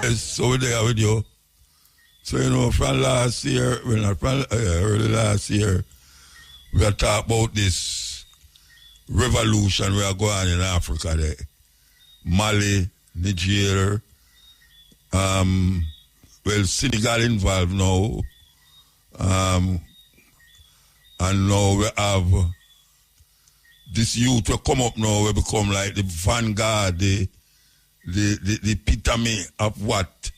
Yes, so we're there with you. So, you know, from last year, well, not from early last year, we are talking about this revolution we are going on in Africa there. Mali, Niger, Senegal involved now. And now we have this youth will come up now, we become like the vanguard, the epitome of what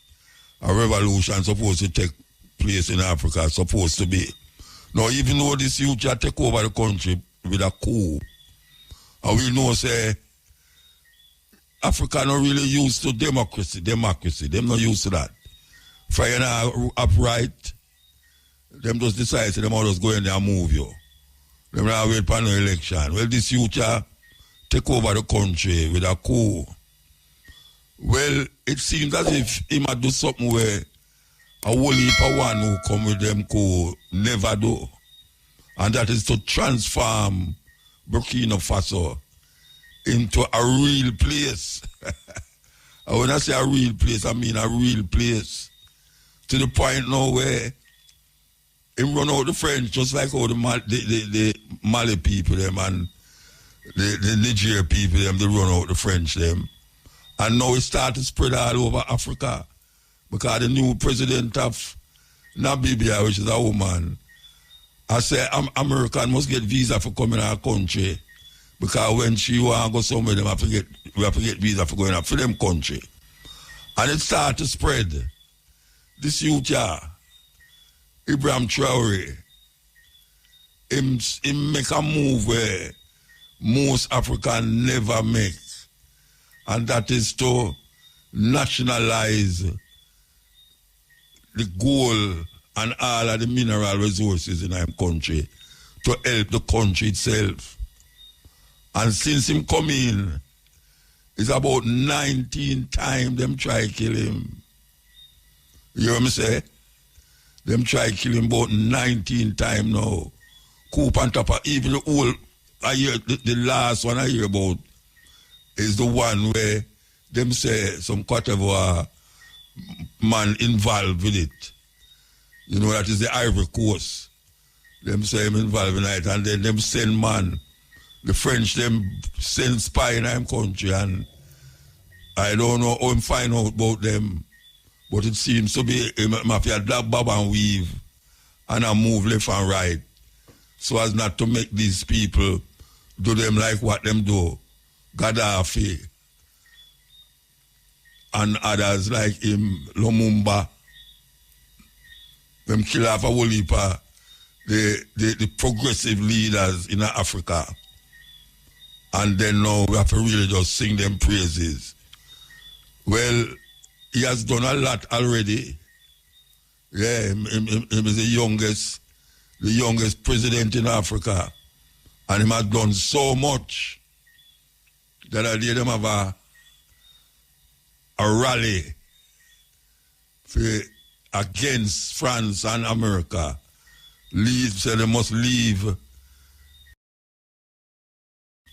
a revolution supposed to take place in Africa, supposed to be. Now, even though this youth take over the country with a coup, and we know, say, Africa not really used to democracy. They're not used to that. For you know, upright, them just decide, say, them all just go in there and move you. Them not wait for no election. Well, this youth take over the country with a coup. Well, it seems as if he might do something where a whole heap of one who come with them coup never do. And that is to transform Burkina Faso into a real place. And when I say a real place, I mean a real place. To the point now where him run out the French, just like how the Mali people them and the Niger people them, they run out the French them. And now it started to spread all over Africa because the new president of Namibia, which is a woman, I say American must get visa for coming to our country because when she want to go somewhere, we have to get visa for going up for them country. And it started to spread. This youth, Ibrahim Traore, him make a move where most Africans never make. And that is to nationalize the gold and all of the mineral resources in our country to help the country itself. And since him come in, it's about 19 times them try to kill him. You hear me say? Them try to kill him about 19 times now. Coup on top of even the whole, the last one I hear about is the one where them say some Cote d'Ivoire man involved with it. You know, that is the Ivory Coast. Them say him involved in it, and then them send man. The French, them send spy in our country, and I don't know how him find out about them, but it seems to be mafia dab, bob and weave, and I move left and right, so as not to make these people do them like what them do. Gaddafi and others like him, Lumumba, them kill off a whole heap of the progressive leaders in Africa. And then now we have to really just sing them praises. Well, he has done a lot already. Yeah, him is the youngest president in Africa. And he has done so much that I did them have a rally against France and America. So they must leave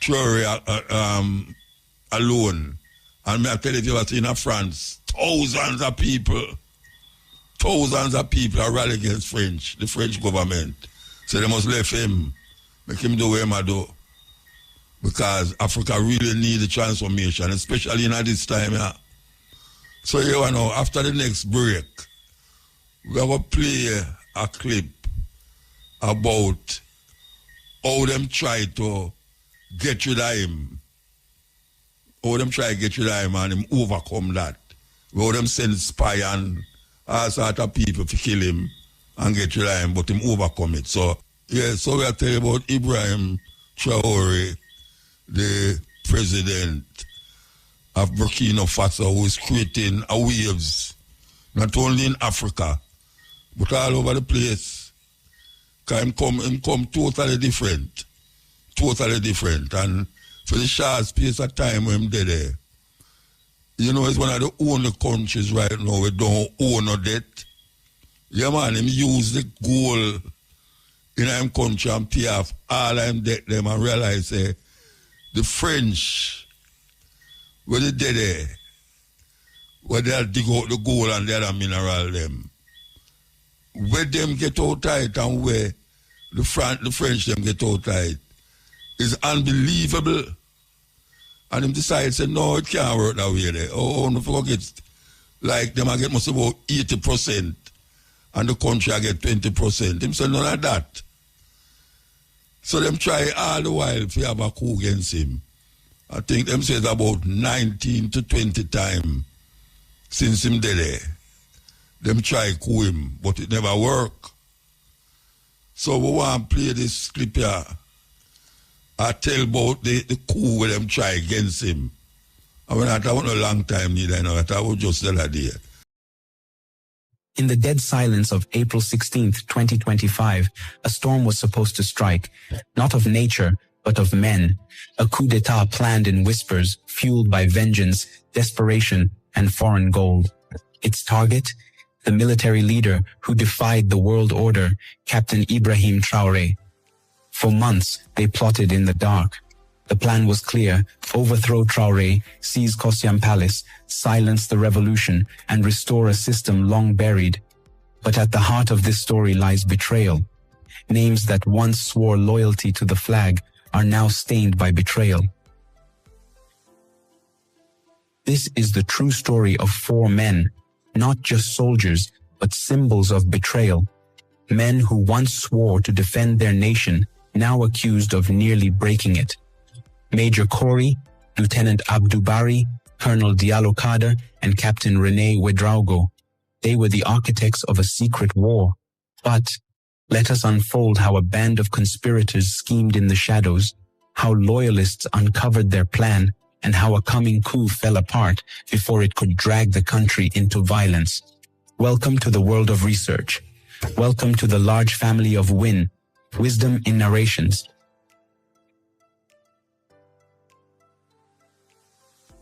Traore alone. And I tell you, if you have seen France, thousands of people are rallying against the French government. So they must leave him, make him do what he must do. Because Africa really needs a transformation, especially in this time. Yeah. So you know, after the next break, we have to play a clip about how them try to get rid of him. How them try to get rid of him and him overcome that. How them send spy and all sort of people to kill him and get rid of him, but him overcome it. So, yeah, so we are telling about Ibrahim Traore, the president of Burkina Faso, who is creating waves, not only in Africa, but all over the place. Because him come totally different. And for the short space of time when him did there, you know, it's one of the only countries right now we don't own no debt. Yeah, man, him use the gold in him country and pay off all him debt them and realize the French, when they did there, where they dig out the gold and the other mineral them. Where them get out tight and where the French them get out tight is unbelievable. And them decide say no, it can't work that way there. Oh, no forget, like them I get must about 80% and the country I get 20%. Them say none of that. So them try all the while to have a coup against him. I think them say it's about 19 to 20 times since him there. Them try coup him, but it never work. So we want to play this clip here. I tell about the coup where them try against him. I mean, I want a long time neither, you know, I was just tell her there. In the dead silence of April 16th, 2025, a storm was supposed to strike, not of nature, but of men. A coup d'etat planned in whispers, fueled by vengeance, desperation, and foreign gold. Its target? The military leader who defied the world order, Captain Ibrahim Traoré. For months, they plotted in the dark. The plan was clear: overthrow Traoré, seize Kossiam Palace, silence the revolution, and restore a system long buried. But at the heart of this story lies betrayal. Names that once swore loyalty to the flag are now stained by betrayal. This is the true story of 4 men, not just soldiers, but symbols of betrayal. Men who once swore to defend their nation, now accused of nearly breaking it. Major Kori, Lieutenant Abdou Bari, Colonel Diallo Kader, and Captain René Ouedraogo. They were the architects of a secret war. But let us unfold how a band of conspirators schemed in the shadows, how loyalists uncovered their plan, and how a coming coup fell apart before it could drag the country into violence. Welcome to the world of research. Welcome to the large family of WIN, Wisdom in Narrations.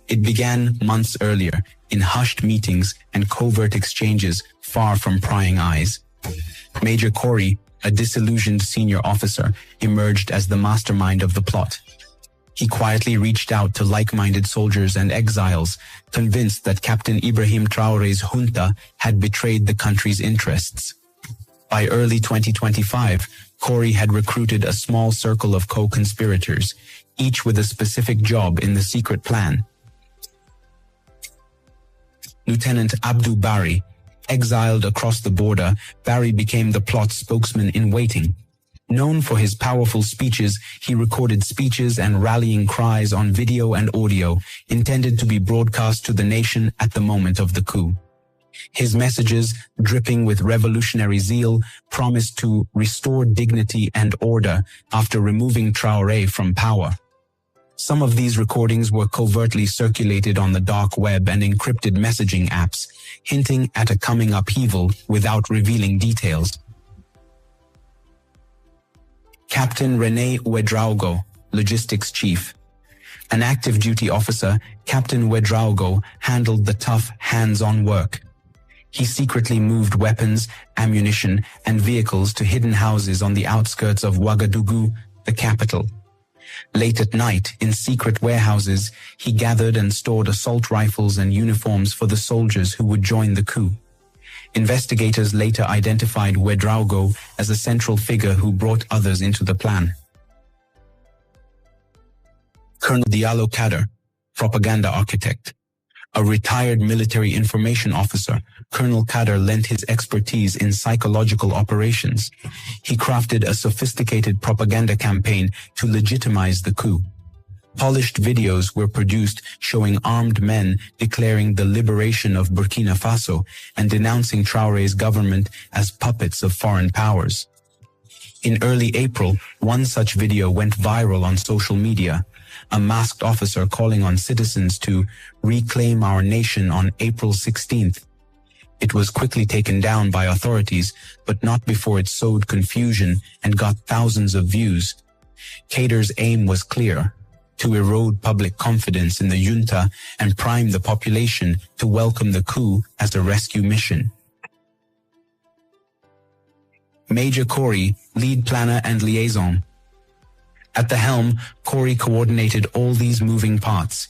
It began months earlier, in hushed meetings and covert exchanges far from prying eyes. Major Kori, a disillusioned senior officer, emerged as the mastermind of the plot. He quietly reached out to like-minded soldiers and exiles, convinced that Captain Ibrahim Traoré's junta had betrayed the country's interests. By early 2025, Kori had recruited a small circle of co-conspirators, each with a specific job in the secret plan. Lieutenant Abdou Bari, exiled across the border, Bari became the plot's spokesman-in-waiting. Known for his powerful speeches, he recorded speeches and rallying cries on video and audio, intended to be broadcast to the nation at the moment of the coup. His messages, dripping with revolutionary zeal, promised to restore dignity and order after removing Traoré from power. Some of these recordings were covertly circulated on the dark web and encrypted messaging apps, hinting at a coming upheaval without revealing details. Captain René Ouedraogo, Logistics Chief. An active duty officer, Captain Ouedraogo handled the tough, hands-on work. He secretly moved weapons, ammunition, and vehicles to hidden houses on the outskirts of Ouagadougou, the capital. Late at night, in secret warehouses, he gathered and stored assault rifles and uniforms for the soldiers who would join the coup. Investigators later identified Ouedraogo as a central figure who brought others into the plan. Colonel Diallo Kader, propaganda architect. A retired military information officer, Colonel Kader lent his expertise in psychological operations. He crafted a sophisticated propaganda campaign to legitimize the coup. Polished videos were produced showing armed men declaring the liberation of Burkina Faso and denouncing Traoré's government as puppets of foreign powers. In early April, one such video went viral on social media. A masked officer calling on citizens to reclaim our nation on April 16th. It was quickly taken down by authorities, but not before it sowed confusion and got thousands of views. Kader's aim was clear: to erode public confidence in the junta and prime the population to welcome the coup as a rescue mission. Major Kori, lead planner and liaison. At the helm, Kori coordinated all these moving parts.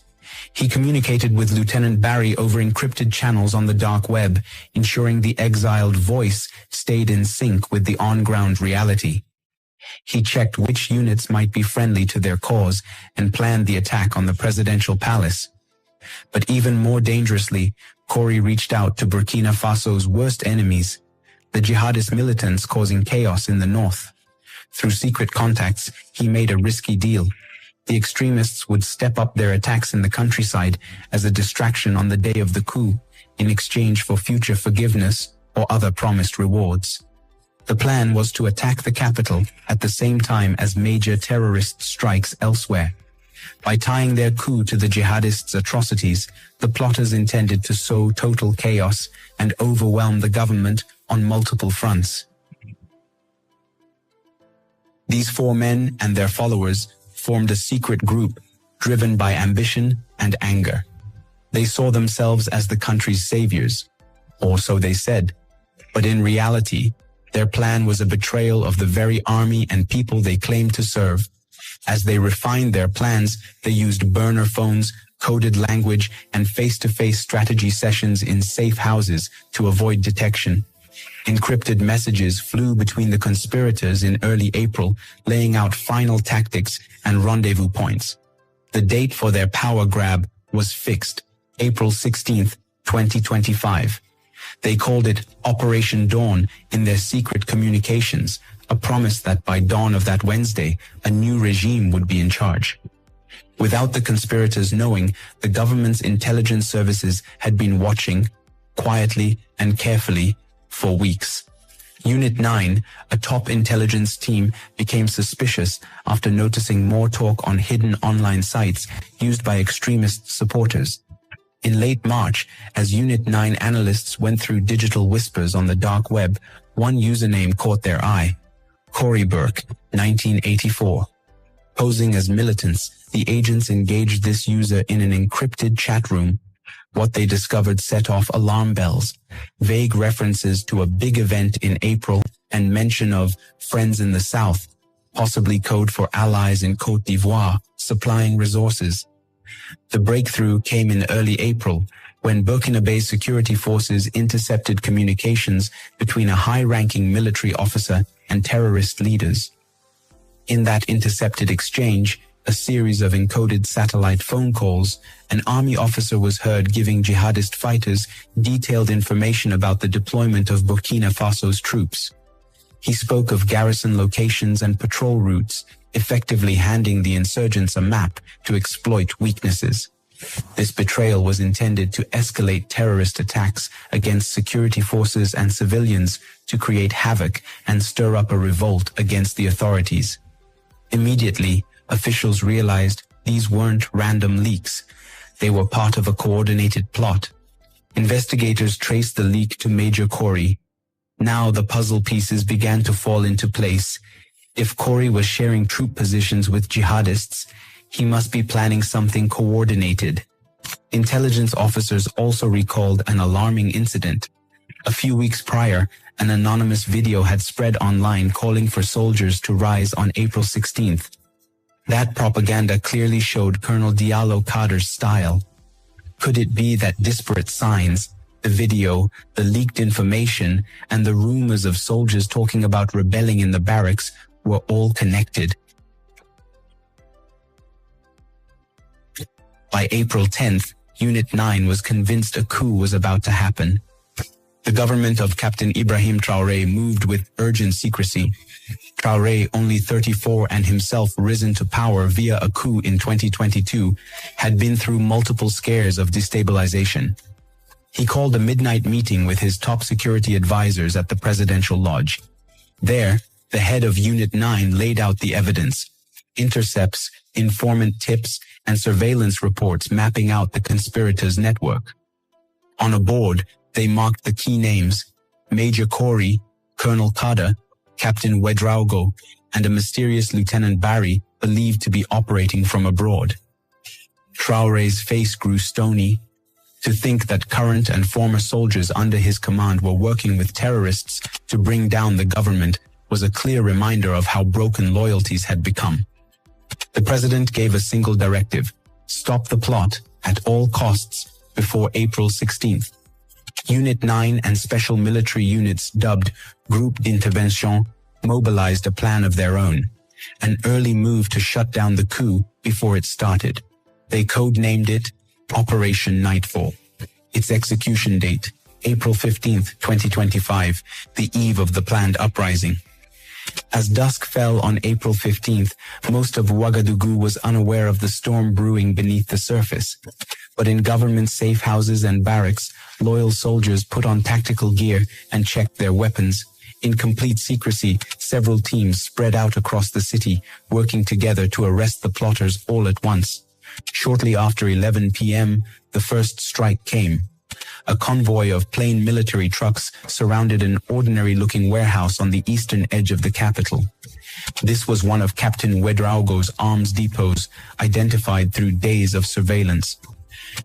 He communicated with Lieutenant Barry over encrypted channels on the dark web, ensuring the exiled voice stayed in sync with the on-ground reality. He checked which units might be friendly to their cause and planned the attack on the presidential palace. But even more dangerously, Corey reached out to Burkina Faso's worst enemies, the jihadist militants causing chaos in the north. Through secret contacts, he made a risky deal. The extremists would step up their attacks in the countryside as a distraction on the day of the coup, in exchange for future forgiveness or other promised rewards. The plan was to attack the capital at the same time as major terrorist strikes elsewhere. By tying their coup to the jihadists' atrocities, the plotters intended to sow total chaos and overwhelm the government on multiple fronts. These four men and their followers formed a secret group driven by ambition and anger. They saw themselves as the country's saviors, or so they said, but in reality, their plan was a betrayal of the very army and people they claimed to serve. As they refined their plans, they used burner phones, coded language, and face-to-face strategy sessions in safe houses to avoid detection. Encrypted messages flew between the conspirators in early April, laying out final tactics and rendezvous points. The date for their power grab was fixed, April 16th, 2025. They called it Operation Dawn in their secret communications, a promise that by dawn of that Wednesday, a new regime would be in charge. Without the conspirators knowing, the government's intelligence services had been watching, quietly and carefully, for weeks. Unit 9, a top intelligence team, became suspicious after noticing more talk on hidden online sites used by extremist supporters. In late March, as Unit 9 analysts went through digital whispers on the dark web, one username caught their eye. Corey Burke, 1984. Posing as militants, the agents engaged this user in an encrypted chat room. What they discovered set off alarm bells. Vague references to a big event in April and mention of friends in the South, possibly code for allies in Côte d'Ivoire, supplying resources. The breakthrough came in early April, when Burkinabe's security forces intercepted communications between a high-ranking military officer and terrorist leaders. In that intercepted exchange, a series of encoded satellite phone calls, an army officer was heard giving jihadist fighters detailed information about the deployment of Burkina Faso's troops. He spoke of garrison locations and patrol routes, effectively handing the insurgents a map to exploit weaknesses. This betrayal was intended to escalate terrorist attacks against security forces and civilians to create havoc and stir up a revolt against the authorities. Immediately, officials realized these weren't random leaks. They were part of a coordinated plot. Investigators traced the leak to Major Corey. Now the puzzle pieces began to fall into place. If Corey was sharing troop positions with jihadists, he must be planning something coordinated. Intelligence officers also recalled an alarming incident. A few weeks prior, an anonymous video had spread online calling for soldiers to rise on April 16th. That propaganda clearly showed Colonel Diallo Kader's style. Could it be that disparate signs, the video, the leaked information, and the rumors of soldiers talking about rebelling in the barracks were all connected? By April 10th, Unit 9 was convinced a coup was about to happen. The government of Captain Ibrahim Traoré moved with urgent secrecy. Traoré, only 34 and himself risen to power via a coup in 2022, had been through multiple scares of destabilization. He called a midnight meeting with his top security advisors at the presidential lodge. There, the head of Unit 9 laid out the evidence: intercepts, informant tips, and surveillance reports mapping out the conspirators' network. On a board, they marked the key names: Major Corey, Colonel Kader, Captain Ouedraogo, and a mysterious Lieutenant Barry believed to be operating from abroad. Traoré's face grew stony. To think that current and former soldiers under his command were working with terrorists to bring down the government was a clear reminder of how broken loyalties had become. The president gave a single directive: stop the plot at all costs before April 16th. Unit 9 and special military units dubbed Groupe d'Intervention mobilized a plan of their own, an early move to shut down the coup before it started. They codenamed it Operation Nightfall. Its execution date, April 15th, 2025, the eve of the planned uprising. As dusk fell on April 15th, most of Ouagadougou was unaware of the storm brewing beneath the surface. But in government safe houses and barracks, loyal soldiers put on tactical gear and checked their weapons. In complete secrecy, several teams spread out across the city, working together to arrest the plotters all at once. Shortly after 11 p.m., the first strike came. A convoy of plain military trucks surrounded an ordinary-looking warehouse on the eastern edge of the capital. This was one of Captain Ouedraogo's arms depots, identified through days of surveillance.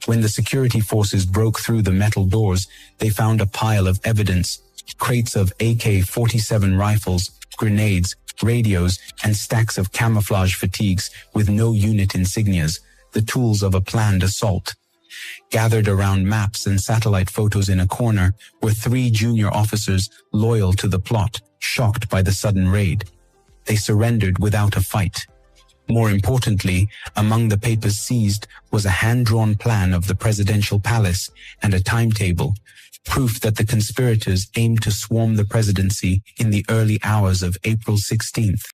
When the security forces broke through the metal doors, they found a pile of evidence: crates of AK-47 rifles, grenades, radios, and stacks of camouflage fatigues with no unit insignias, the tools of a planned assault. Gathered around maps and satellite photos in a corner were 3 junior officers loyal to the plot, shocked by the sudden raid. They surrendered without a fight. More importantly, among the papers seized was a hand-drawn plan of the presidential palace and a timetable, proof that the conspirators aimed to swarm the presidency in the early hours of April 16th.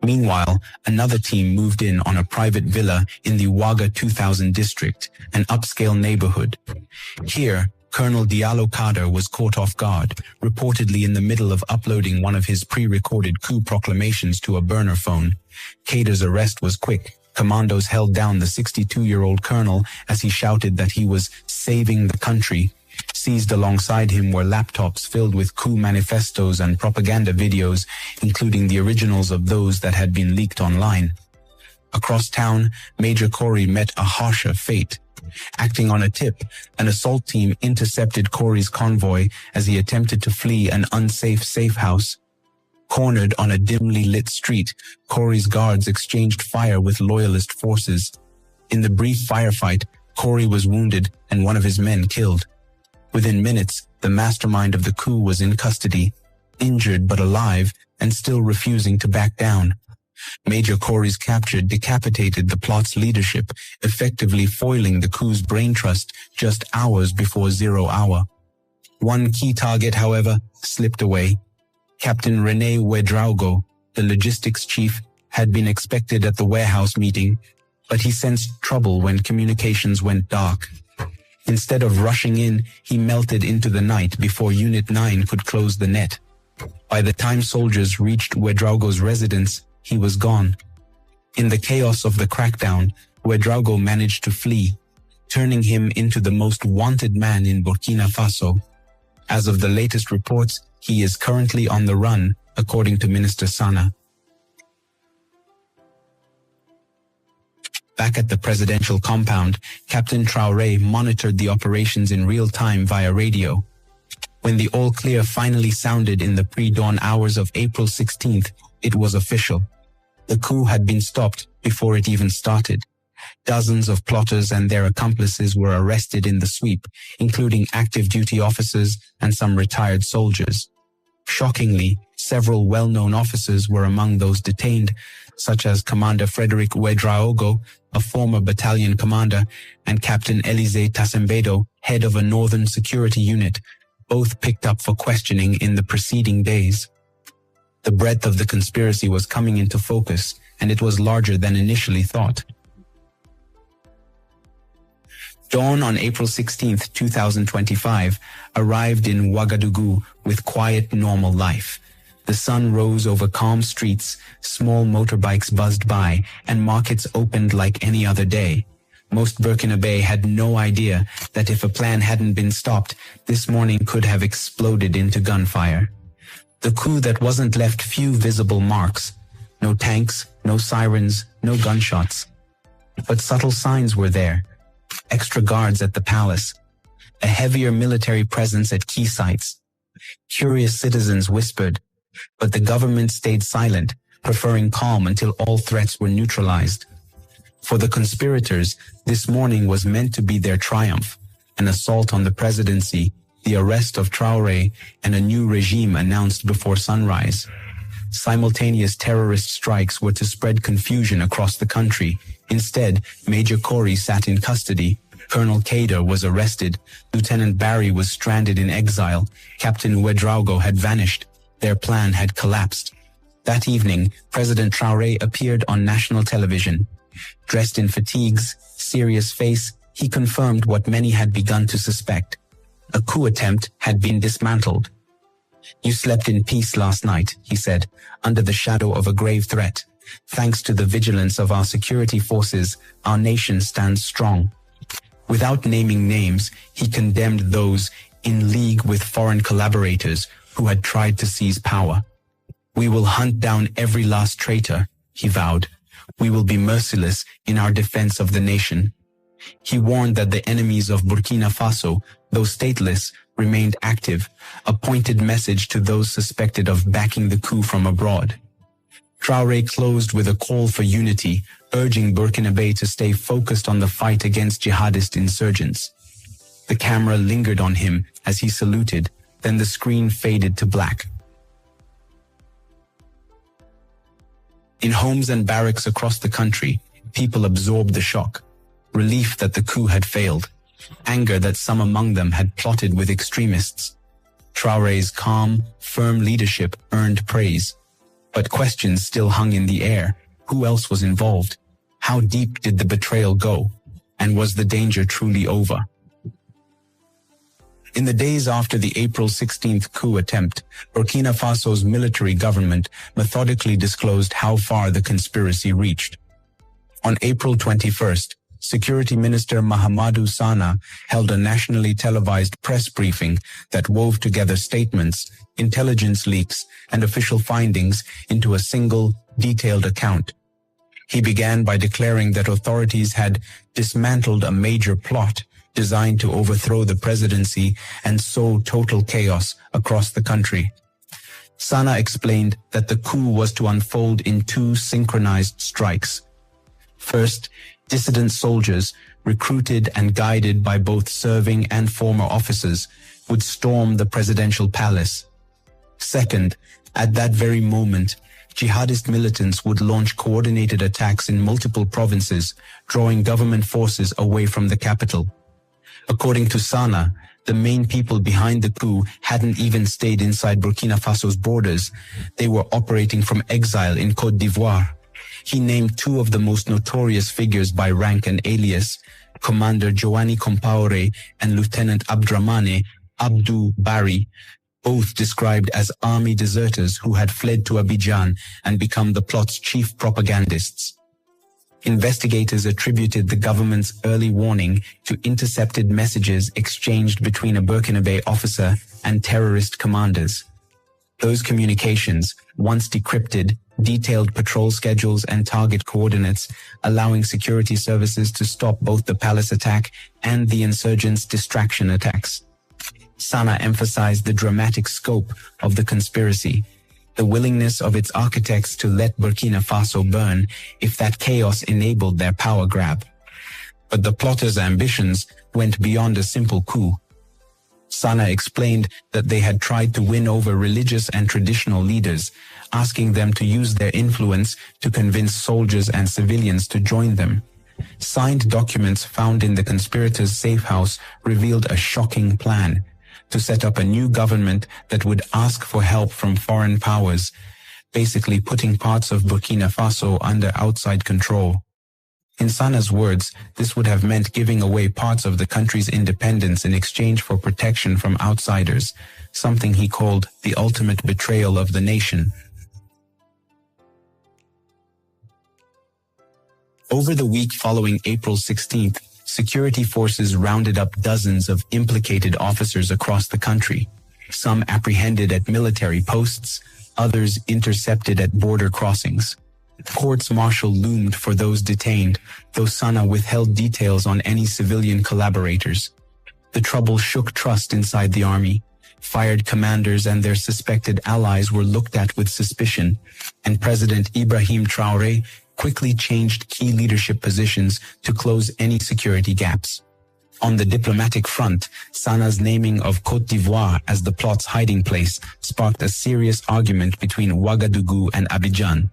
Meanwhile, another team moved in on a private villa in the Ouaga 2000 district, an upscale neighborhood. Here, Colonel Diallo Kader was caught off guard, reportedly in the middle of uploading one of his pre-recorded coup proclamations to a burner phone. Kader's arrest was quick. Commandos held down the 62-year-old colonel as he shouted that he was saving the country. Seized alongside him were laptops filled with coup manifestos and propaganda videos, including the originals of those that had been leaked online. Across town, Major Corey met a harsher fate. Acting on a tip, an assault team intercepted Corey's convoy as he attempted to flee an unsafe safe house. Cornered on a dimly lit street, Corey's guards exchanged fire with loyalist forces. In the brief firefight, Corey was wounded and one of his men killed. Within minutes, the mastermind of the coup was in custody, injured but alive and still refusing to back down. Major Corey's capture decapitated the plot's leadership, effectively foiling the coup's brain trust just hours before 0 hour. One key target, however, slipped away. Captain René Ouedraogo, the logistics chief, had been expected at the warehouse meeting, but he sensed trouble when communications went dark. Instead of rushing in, he melted into the night before Unit 9 could close the net. By the time soldiers reached Ouedraogo's residence, he was gone. In the chaos of the crackdown, Ouedraogo managed to flee, turning him into the most wanted man in Burkina Faso. As of the latest reports, he is currently on the run, according to Minister Sana. Back at the presidential compound, Captain Traoré monitored the operations in real time via radio. When the all-clear finally sounded in the pre-dawn hours of April 16th, it was official. The coup had been stopped before it even started. Dozens of plotters and their accomplices were arrested in the sweep, including active duty officers and some retired soldiers. Shockingly, several well-known officers were among those detained, such as Commander Frederic Ouedraogo, a former battalion commander, and Captain Élisée Tassembedo, head of a northern security unit, both picked up for questioning in the preceding days. The breadth of the conspiracy was coming into focus, and it was larger than initially thought. Dawn on April 16, 2025, arrived in Ouagadougou with quiet, normal life. The sun rose over calm streets, small motorbikes buzzed by, and markets opened like any other day. Most Burkinabé had no idea that if a plan hadn't been stopped, this morning could have exploded into gunfire. The coup that wasn't left few visible marks. No tanks, no sirens, no gunshots. But subtle signs were there. Extra guards at the palace. A heavier military presence at key sites. Curious citizens whispered, but the government stayed silent, preferring calm until all threats were neutralized. For the conspirators, this morning was meant to be their triumph, an assault on the presidency, the arrest of Traoré, and a new regime announced before sunrise. Simultaneous terrorist strikes were to spread confusion across the country. Instead, Major Corey sat in custody. Colonel Kader was arrested. Lieutenant Barry was stranded in exile. Captain Ouedraogo had vanished. Their plan had collapsed. That evening, President Traoré appeared on national television. Dressed in fatigues, serious face, he confirmed what many had begun to suspect. A coup attempt had been dismantled. "You slept in peace last night," he said, "under the shadow of a grave threat. Thanks to the vigilance of our security forces, our nation stands strong." Without naming names, he condemned those in league with foreign collaborators who had tried to seize power. "We will hunt down every last traitor," he vowed. "We will be merciless in our defense of the nation." He warned that the enemies of Burkina Faso, though stateless, remained active, a pointed message to those suspected of backing the coup from abroad. Traoré closed with a call for unity, urging Burkinabe to stay focused on the fight against jihadist insurgents. The camera lingered on him as he saluted, then the screen faded to black. In homes and barracks across the country, people absorbed the shock. Relief that the coup had failed. Anger that some among them had plotted with extremists. Traoré's calm, firm leadership earned praise. But questions still hung in the air. Who else was involved? How deep did the betrayal go? And was the danger truly over? In the days after the April 16th coup attempt, Burkina Faso's military government methodically disclosed how far the conspiracy reached. On April 21st, Security Minister Mahamadou Sana held a nationally televised press briefing that wove together statements, intelligence leaks, and official findings into a single, detailed account. He began by declaring that authorities had dismantled a major plot designed to overthrow the presidency and sow total chaos across the country. Sana explained that the coup was to unfold in two synchronized strikes. First, dissident soldiers, recruited and guided by both serving and former officers, would storm the presidential palace. Second, at that very moment, jihadist militants would launch coordinated attacks in multiple provinces, drawing government forces away from the capital. According to Sana, the main people behind the coup hadn't even stayed inside Burkina Faso's borders. They were operating from exile in Côte d'Ivoire. He named two of the most notorious figures by rank and alias, Commander Joanny Compaoré and Lieutenant Abdramane Abdou Bari, both described as army deserters who had fled to Abidjan and become the plot's chief propagandists. Investigators attributed the government's early warning to intercepted messages exchanged between a Burkinabe officer and terrorist commanders. Those communications, once decrypted, detailed patrol schedules and target coordinates, allowing security services to stop both the palace attack and the insurgents' distraction attacks. Sana emphasized the dramatic scope of the conspiracy, the willingness of its architects to let Burkina Faso burn if that chaos enabled their power grab. But the plotters' ambitions went beyond a simple coup. Sana explained that they had tried to win over religious and traditional leaders, asking them to use their influence to convince soldiers and civilians to join them. Signed documents found in the conspirators' safe house revealed a shocking plan to set up a new government that would ask for help from foreign powers, basically putting parts of Burkina Faso under outside control. In Sana's words, this would have meant giving away parts of the country's independence in exchange for protection from outsiders, something he called the ultimate betrayal of the nation. Over the week following April 16th, security forces rounded up dozens of implicated officers across the country, some apprehended at military posts, others intercepted at border crossings. Courts-martial loomed for those detained, though Sana withheld details on any civilian collaborators. The trouble shook trust inside the army. Fired commanders and their suspected allies were looked at with suspicion, and President Ibrahim Traoré quickly changed key leadership positions to close any security gaps. On the diplomatic front, Sana's naming of Côte d'Ivoire as the plot's hiding place sparked a serious argument between Ouagadougou and Abidjan.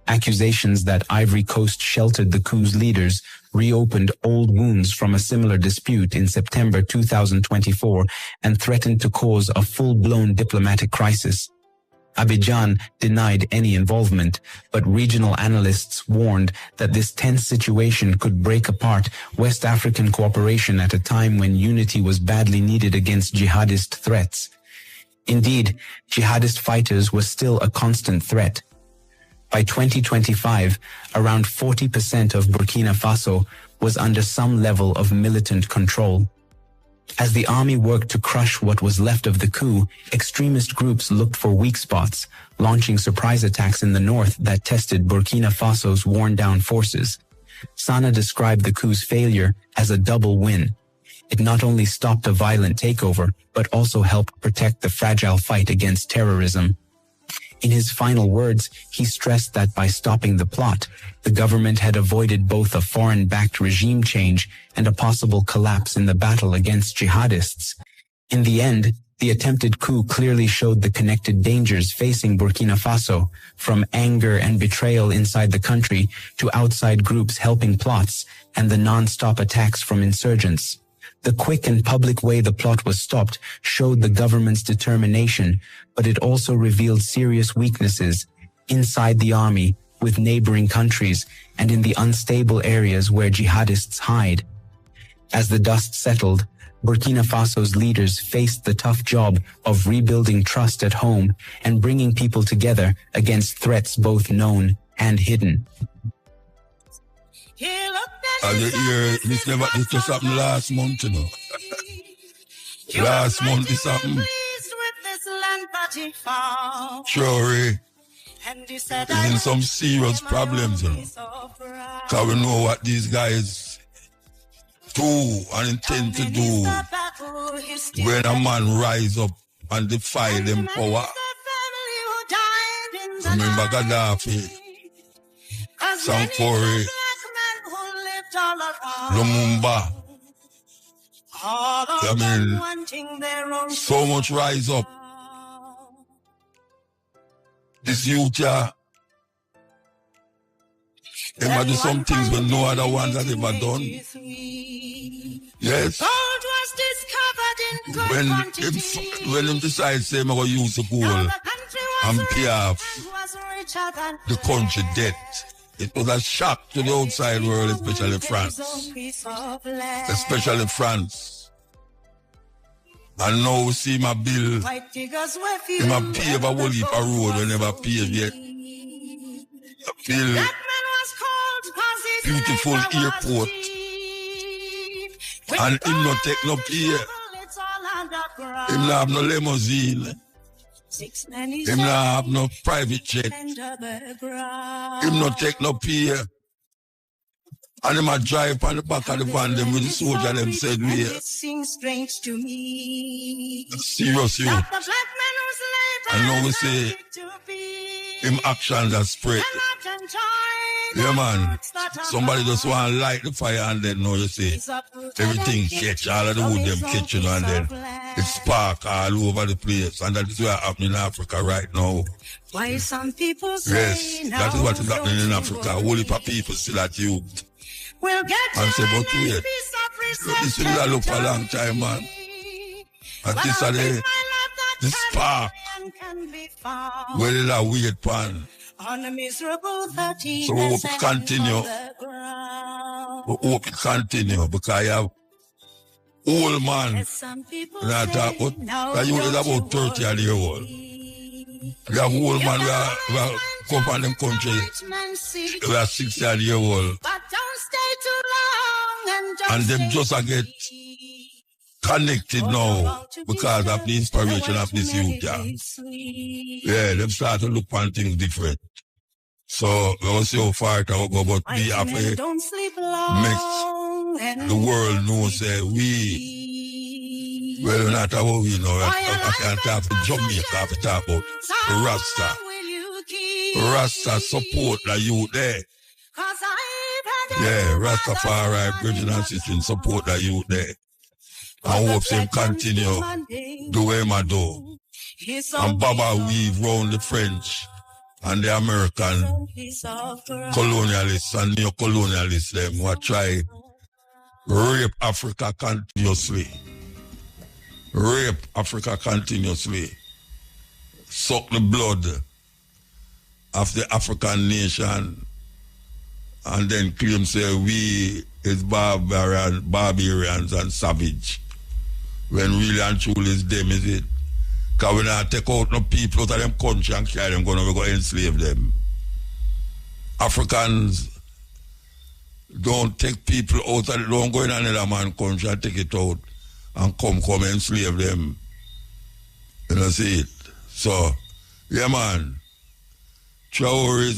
Accusations that Ivory Coast sheltered the coup's leaders reopened old wounds from a similar dispute in September 2024 and threatened to cause a full-blown diplomatic crisis. Abidjan denied any involvement, but regional analysts warned that this tense situation could break apart West African cooperation at a time when unity was badly needed against jihadist threats. Indeed, jihadist fighters were still a constant threat. By 2025, around 40% of Burkina Faso was under some level of militant control. As the army worked to crush what was left of the coup, extremist groups looked for weak spots, launching surprise attacks in the north that tested Burkina Faso's worn-down forces. Sana described the coup's failure as a double win. It not only stopped a violent takeover, but also helped protect the fragile fight against terrorism. In his final words, he stressed that by stopping the plot, the government had avoided both a foreign-backed regime change and a possible collapse in the battle against jihadists. In the end, the attempted coup clearly showed the connected dangers facing Burkina Faso, from anger and betrayal inside the country to outside groups helping plots and the non-stop attacks from insurgents. The quick and public way the plot was stopped showed the government's determination, but it also revealed serious weaknesses inside the army, with neighboring countries, and in the unstable areas where jihadists hide. As the dust settled, Burkina Faso's leaders faced the tough job of rebuilding trust at home and bringing people together against threats both known and hidden. And this just happened last month, you know. Last month this happened. Sure, he's in some serious problems, you know. Because we know what these guys do and intend to do when a man rise up and defy them power. Remember Gaddafi, Sankore, Lumumba. I mean, so much rise up. This youth, they might do some things when no other ones have ever done. Yes. When them decide to say, I'm going to use the gold and pay off the country debt, it was a shock to the outside world, especially France. Especially France. And now we see my bill, he might pave a whole heap of road we never paved yet. I feel beautiful airport. And him not take no pay. Him not have no limousine. Him not have no private jet. Him not take no pay. And him a drive on the back of the van them with the soldier them said we serious youth. And now we say him actions are spread. Yeah man, somebody just want to light the fire and then now you see everything catch, all of the wood them catch, you know, and then it spark all over the place. And that is what is happening in Africa right now. Why some people say yes, that is what is happening in Africa. A whole heap of people still at youth. We'll get and say, but wait, this will look for a long time, man. And this is the spark where there's a weird pan. On a miserable 13 so we hope it continue. We hope it continue because I have old man. And I talk about, you is about 30 years old. We have old man who are come from them country. We are 60 years old. And them just get connected now because of the inspiration of this youth. Yeah, them start to look on things different. So we'll see how far it will go, but we have to make the world know say we, well, not about we know. I can't talk about Jamaica, I have to talk about Rasta. Rasta support the youth there. Yeah, Rastafari, Bridging and Sisters, support the youth there. And hope them continue do what I do. And Baba weave round the French and the American colonialists and neo-colonialists them who try rape Africa continuously. Rape Africa continuously. Suck the blood of the African nation and then claim say we is barbarians and savage. When really and truly is them, is it? Because we not take out no people out of them country and carry them, we go enslave them. Africans don't take people out of don't go in another man's country and take it out and come enslave them. You know, see it? So, yeah man, Traore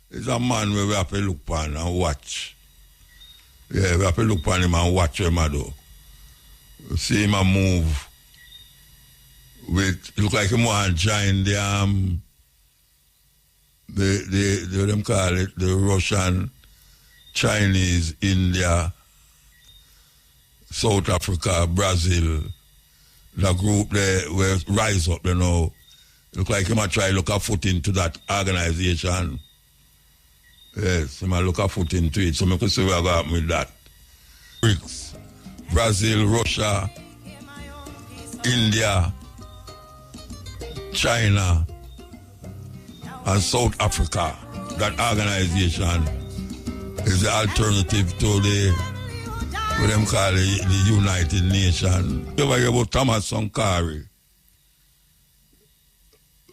is a man where we have to look upon and watch. Yeah, we have to look upon him and watch him do. See him move with, look like him want to join the what them call it, the Russian, Chinese, India, South Africa, Brazil, the group there will rise up, you know. Look like him try to look a foot into that organization. Yes, him look a foot into it. So I can see where I got with that. BRICS, Brazil, Russia, India, China, and South Africa. That organization is the alternative to the, what them call the United Nations. You ever hear about Thomas Sankara?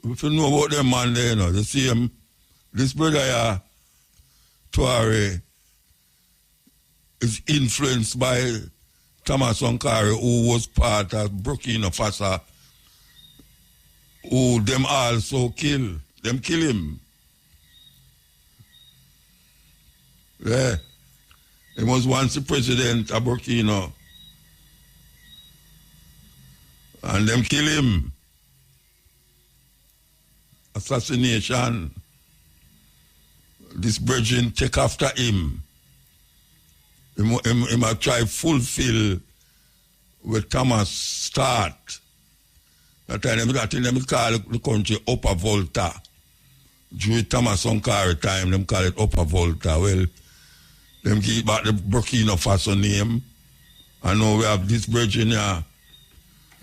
If you know about them man there, you know, you see him, this brother here, Traore, is influenced by Thomas Sankara, who was part of Burkina Faso, who them also kill him. Yeah. He was once the president of Burkina. And them kill him. Assassination. This brethren take after him. He might try fulfill what Thomas start. That time them call the country Upper Volta. During Thomas Sankara time, them call it Upper Volta. Well, them give back the Burkina Faso name. I know we have this brethren here.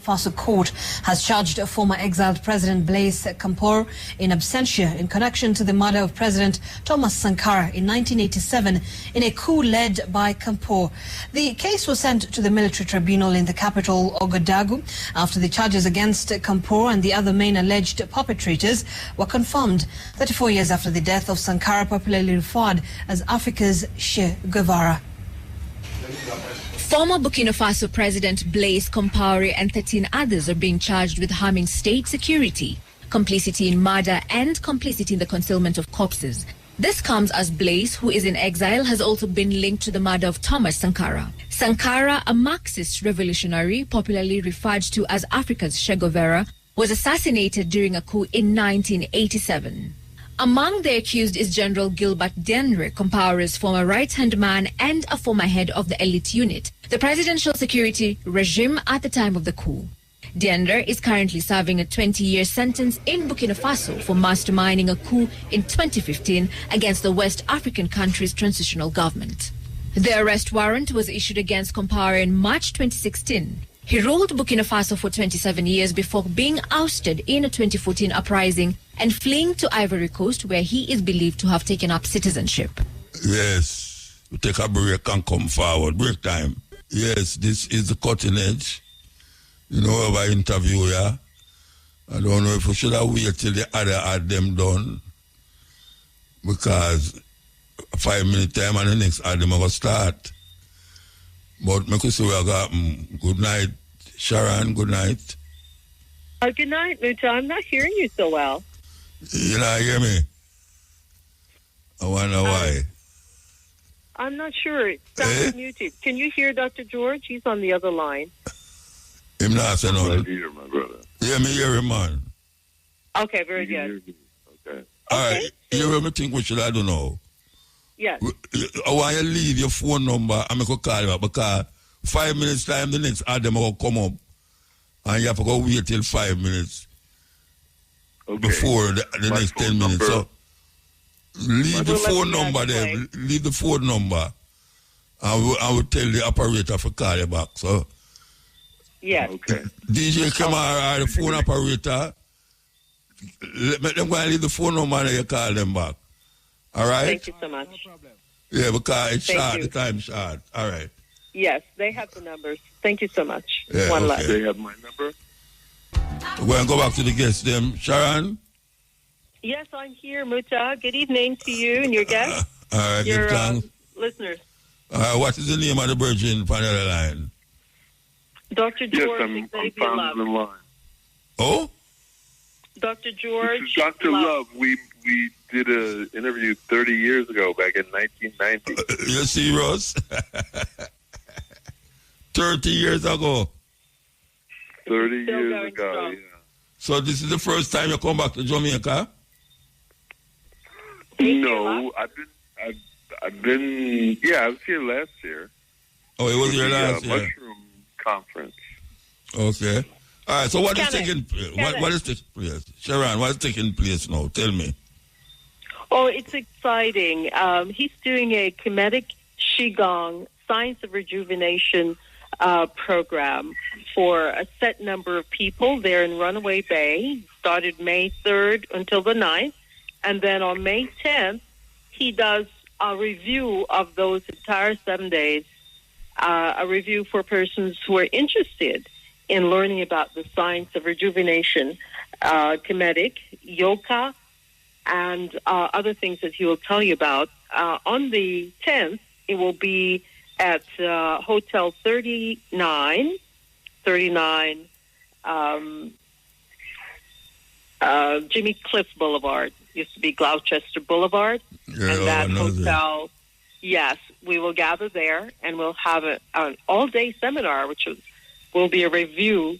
Faso court has charged former exiled President Blaise Compaoré in absentia in connection to the murder of President Thomas Sankara in 1987 in a coup led by Compaoré. The case was sent to the military tribunal in the capital, Ouagadougou, after the charges against Compaoré and the other main alleged perpetrators were confirmed 34 years after the death of Sankara, popularly referred as Africa's Che Guevara. Former Burkina Faso President Blaise Compaoré and 13 others are being charged with harming state security, complicity in murder and complicity in the concealment of corpses. This comes as Blaise, who is in exile, has also been linked to the murder of Thomas Sankara. Sankara, a Marxist revolutionary, popularly referred to as Africa's Che Guevara, was assassinated during a coup in 1987. Among the accused is General Gilbert Diendéré, Compaoré's former right-hand man and a former head of the elite unit, the presidential security regime at the time of the coup. Diendéré is currently serving a 20-year sentence in Burkina Faso for masterminding a coup in 2015 against the West African country's transitional government. The arrest warrant was issued against Compaoré in March 2016. He ruled Burkina Faso for 27 years before being ousted in a 2014 uprising and fleeing to Ivory Coast, where he is believed to have taken up citizenship. Yes, we take a break and come forward. Break time. Yes, this is the cutting edge. You know, if I interview ya, I don't know if we should have waited till the other had them done, because 5 minutes time and the next ad them are going to start. But I could say I got good night, Sharon, good night. Good night, Muta. I'm not hearing you so well. You not hear me? I wonder why. I'm not sure. It sounds muted. Can you hear Dr. George? He's on the other line. Him not say nothing. Hear my brother. Yeah, me hear him, man. Okay, very good. Okay. All right, you ever think we should, I don't know, Yes. I want you to leave your phone number and I could call you back because 5 minutes time the next item will come up and you have to go wait till 5 minutes before the next 10 minutes. So leave the phone number there. Leave the phone number. I will tell the operator to call you back. So yes. Okay. DJ Kamara, the phone operator, let them go and leave the phone number and you call them back. All right? Thank you so much. Yeah, because it's Thank short, you. the time's short. All right. Yes, they have the numbers. Thank you so much. Yeah, One okay. left. They have my number? We're going to go back to the guests, them. Sharon? Yes, I'm here, Muta. Good evening to you and your guests, All right, your good thanks. listeners. What is the name of the virgin on the line? Dr. Yes, George I'm Xavier found Love. in the line. Oh? Dr. George This is Dr. Love. We did an interview 30 years ago, back in 1990. You serious? 30 years ago. 30 Still years going ago, strong. yeah. So this is the first time you come back to Jamaica? No, I've been, I was here last year. Oh, it was For your the, last year? Mushroom Conference. Okay. All right, so what is Kenneth, taking what is taking place? Sharon, what is taking place now? Tell me. Oh, it's exciting. He's doing a Kemetic Qigong Science of Rejuvenation program for a set number of people. They're in Runaway Bay. Started May 3rd until the 9th. And then on May 10th, he does a review of those entire 7 days, a review for persons who are interested in learning about the science of rejuvenation, Kemetic, yoga, and other things that he will tell you about. On the 10th, it will be at Hotel 39, Jimmy Cliff Boulevard. Used to be Gloucester Boulevard. Yeah, And that another. hotel, yes, we will gather there and we'll have an all-day seminar, which will be a review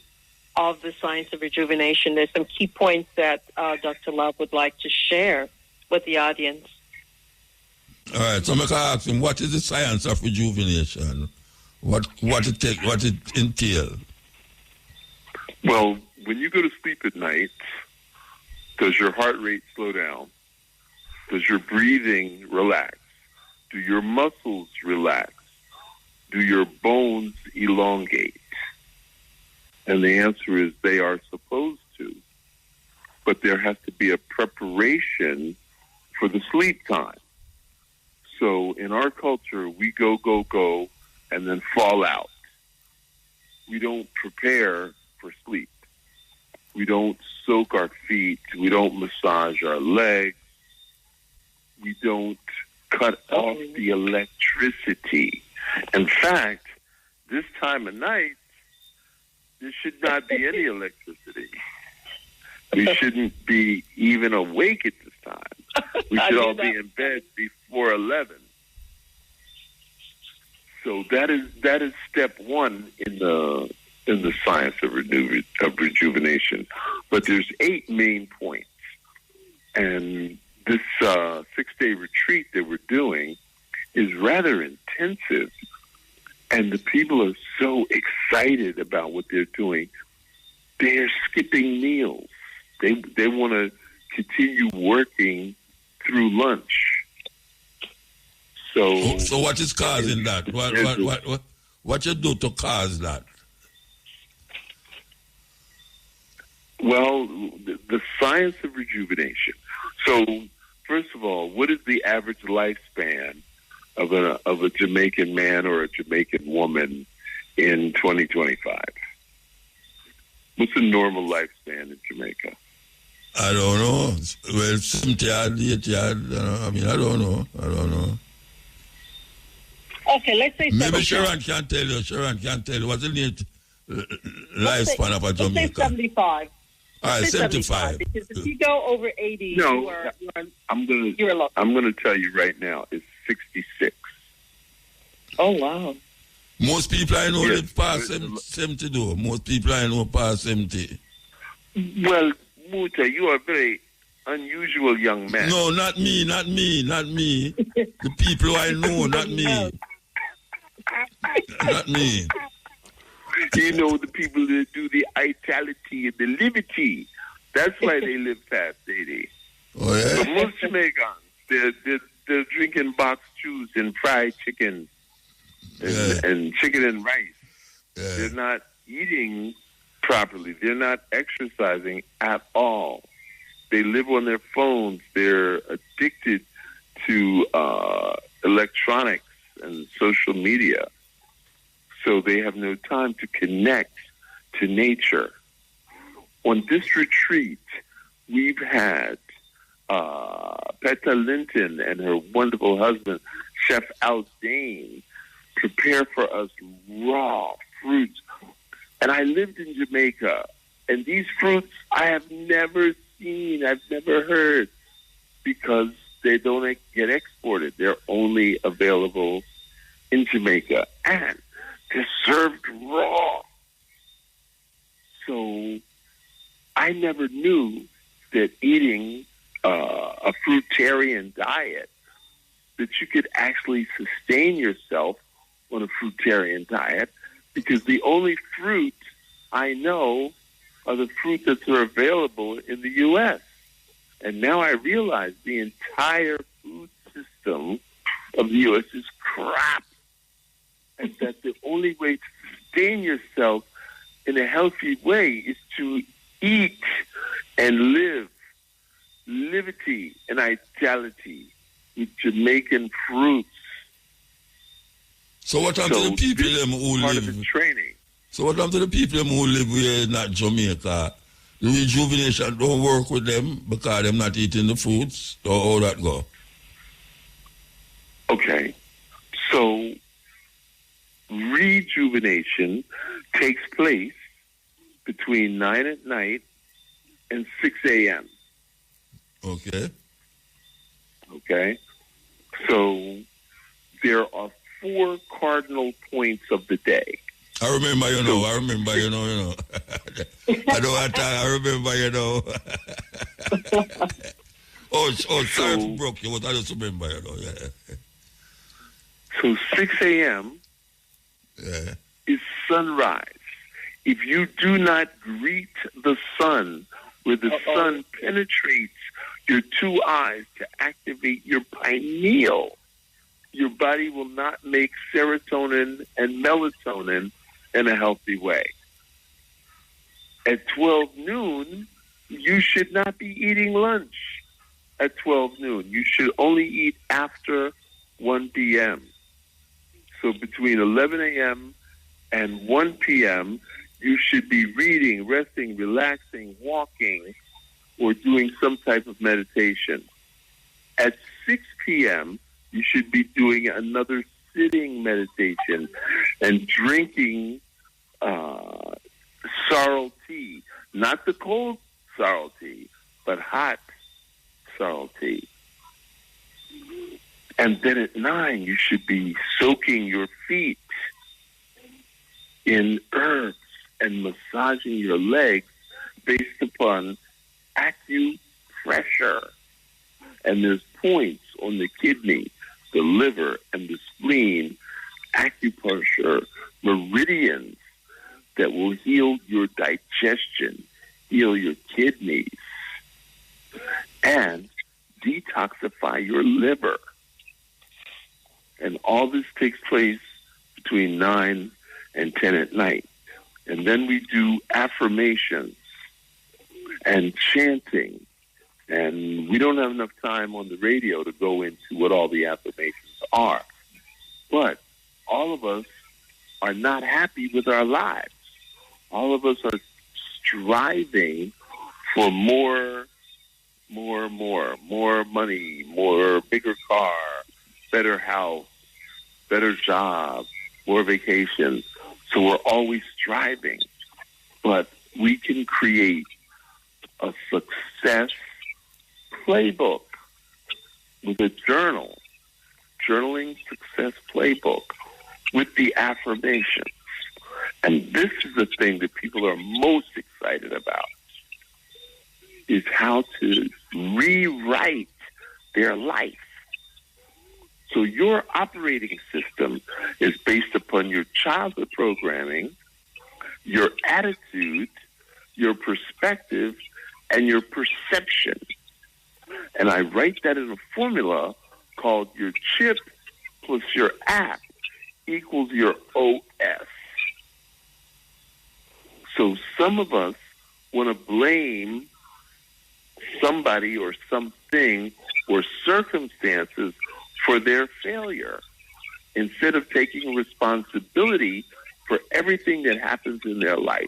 of the science of rejuvenation. There's some key points that Dr. Love would like to share with the audience. All right, so I can ask him, what is the science of rejuvenation? What it entail? Well, when you go to sleep at night, does your heart rate slow down? Does your breathing relax? Do your muscles relax? Do your bones elongate? And the answer is they are supposed to. But there has to be a preparation for the sleep time. So in our culture, we go, and then fall out. We don't prepare for sleep. We don't soak our feet. We don't massage our legs. We don't cut off the electricity. In fact, this time of night, there should not be any electricity. We shouldn't be even awake at this time. We should all be in bed before 11. So that is step one in the science of rejuvenation. But there's 8 main points, and this 6-day retreat that we're doing is rather intensive, and the people are so excited about what they're doing. They're skipping meals. They want to continue working through lunch. So what is causing that? What you do to cause that? Well, the science of rejuvenation. So, first of all, what is the average lifespan of a Jamaican man or a Jamaican woman in 2025? What's the normal lifespan in Jamaica? I don't know. Well, 70 odd, 80 odd. I don't know. Okay, let's say Maybe 70. Sharon can tell you. What's the lifespan of a Let's say Jamaican? 75. All right, Let's say 75. Because if you go over 80, No, you're low. I'm gonna tell you right now, it's 66. Oh, wow. Most people I know Yes. live past 70 though. Most people I know past 70. Well, Muta, you are very unusual young man. No, not me. The people who I know, not me. Not me. You know, the people that do the vitality and the liberty. That's why they live fast, they. Oh, yeah? But most Jamaicans, they're drinking box juice and fried chicken and chicken and rice. Yeah. They're not eating properly. They're not exercising at all. They live on their phones. They're addicted to electronics and social media. So they have no time to connect to nature. On this retreat, we've had Petta Linton and her wonderful husband, Chef Al Dane, prepare for us raw fruits. And I lived in Jamaica, and these fruits I have never seen, I've never heard, because they don't get exported. They're only available in Jamaica, and they're served raw. So I never knew that eating a fruitarian diet, that you could actually sustain yourself on a fruitarian diet, because the only fruit I know are the fruits that are available in the U.S. And now I realize the entire food system of the U.S. is crap, and that the only way to sustain yourself in a healthy way is to eat and live liberty and vitality with Jamaican fruits. So what happened to the people them who part live? Of the training. So what happened to the people them who live here, not Jamaica? The rejuvenation don't work with them because they're not eating the fruits, or how that go? Okay, so rejuvenation takes place between 9 at night and 6 a.m. Okay. Okay, so there are 4 cardinal points of the day. I remember, you know. I don't want to talk, I remember, you know. Sorry for broke you, but I just remember, you know. Yeah. So 6 a.m. is sunrise. If you do not greet the sun, where the sun penetrates your 2 eyes to activate your pineal, your body will not make serotonin and melatonin in a healthy way. At 12 noon, you should not be eating lunch at 12 noon. You should only eat after 1 p.m. So between 11 a.m. and 1 p.m., you should be reading, resting, relaxing, walking, or doing some type of meditation. At 6 p.m., you should be doing another sitting meditation and drinking sorrel tea. Not the cold sorrel tea, but hot sorrel tea. And then at 9, you should be soaking your feet in herbs and massaging your legs based upon acupressure. And there's points on the kidney, the liver, and the spleen, acupressure meridians that will heal your digestion, heal your kidneys, and detoxify your liver. And all this takes place between 9 and 10 at night. And then we do affirmations and chanting. And we don't have enough time on the radio to go into what all the affirmations are. But all of us are not happy with our lives. All of us are striving for more money, more bigger car, better house, better job, more vacations. So we're always striving. But we can create a success playbook with a journaling success playbook with the affirmations. And this is the thing that people are most excited about. is how to rewrite their life. So your operating system is based upon your childhood programming, your attitude, your perspective, and your perception. And I write that in a formula called your chip plus your app equals your OS. So some of us want to blame somebody or something or circumstances for their failure instead of taking responsibility for everything that happens in their life.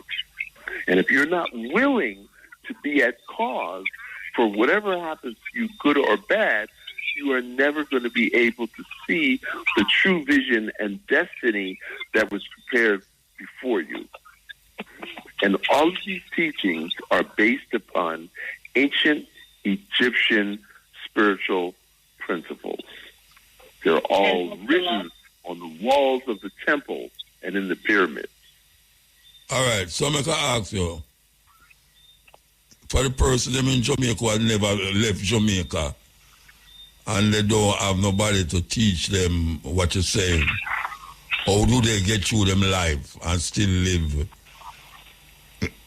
And if you're not willing to be at cause for whatever happens to you, good or bad, you are never going to be able to see the true vision and destiny that was prepared before you. And all of these teachings are based upon ancient Egyptian spiritual principles. They're all written on the walls of the temple and in the pyramids. All right, so I can ask you, for the person them in Jamaica who never left Jamaica and they don't have nobody to teach them what you're saying, how do they get through them life and still live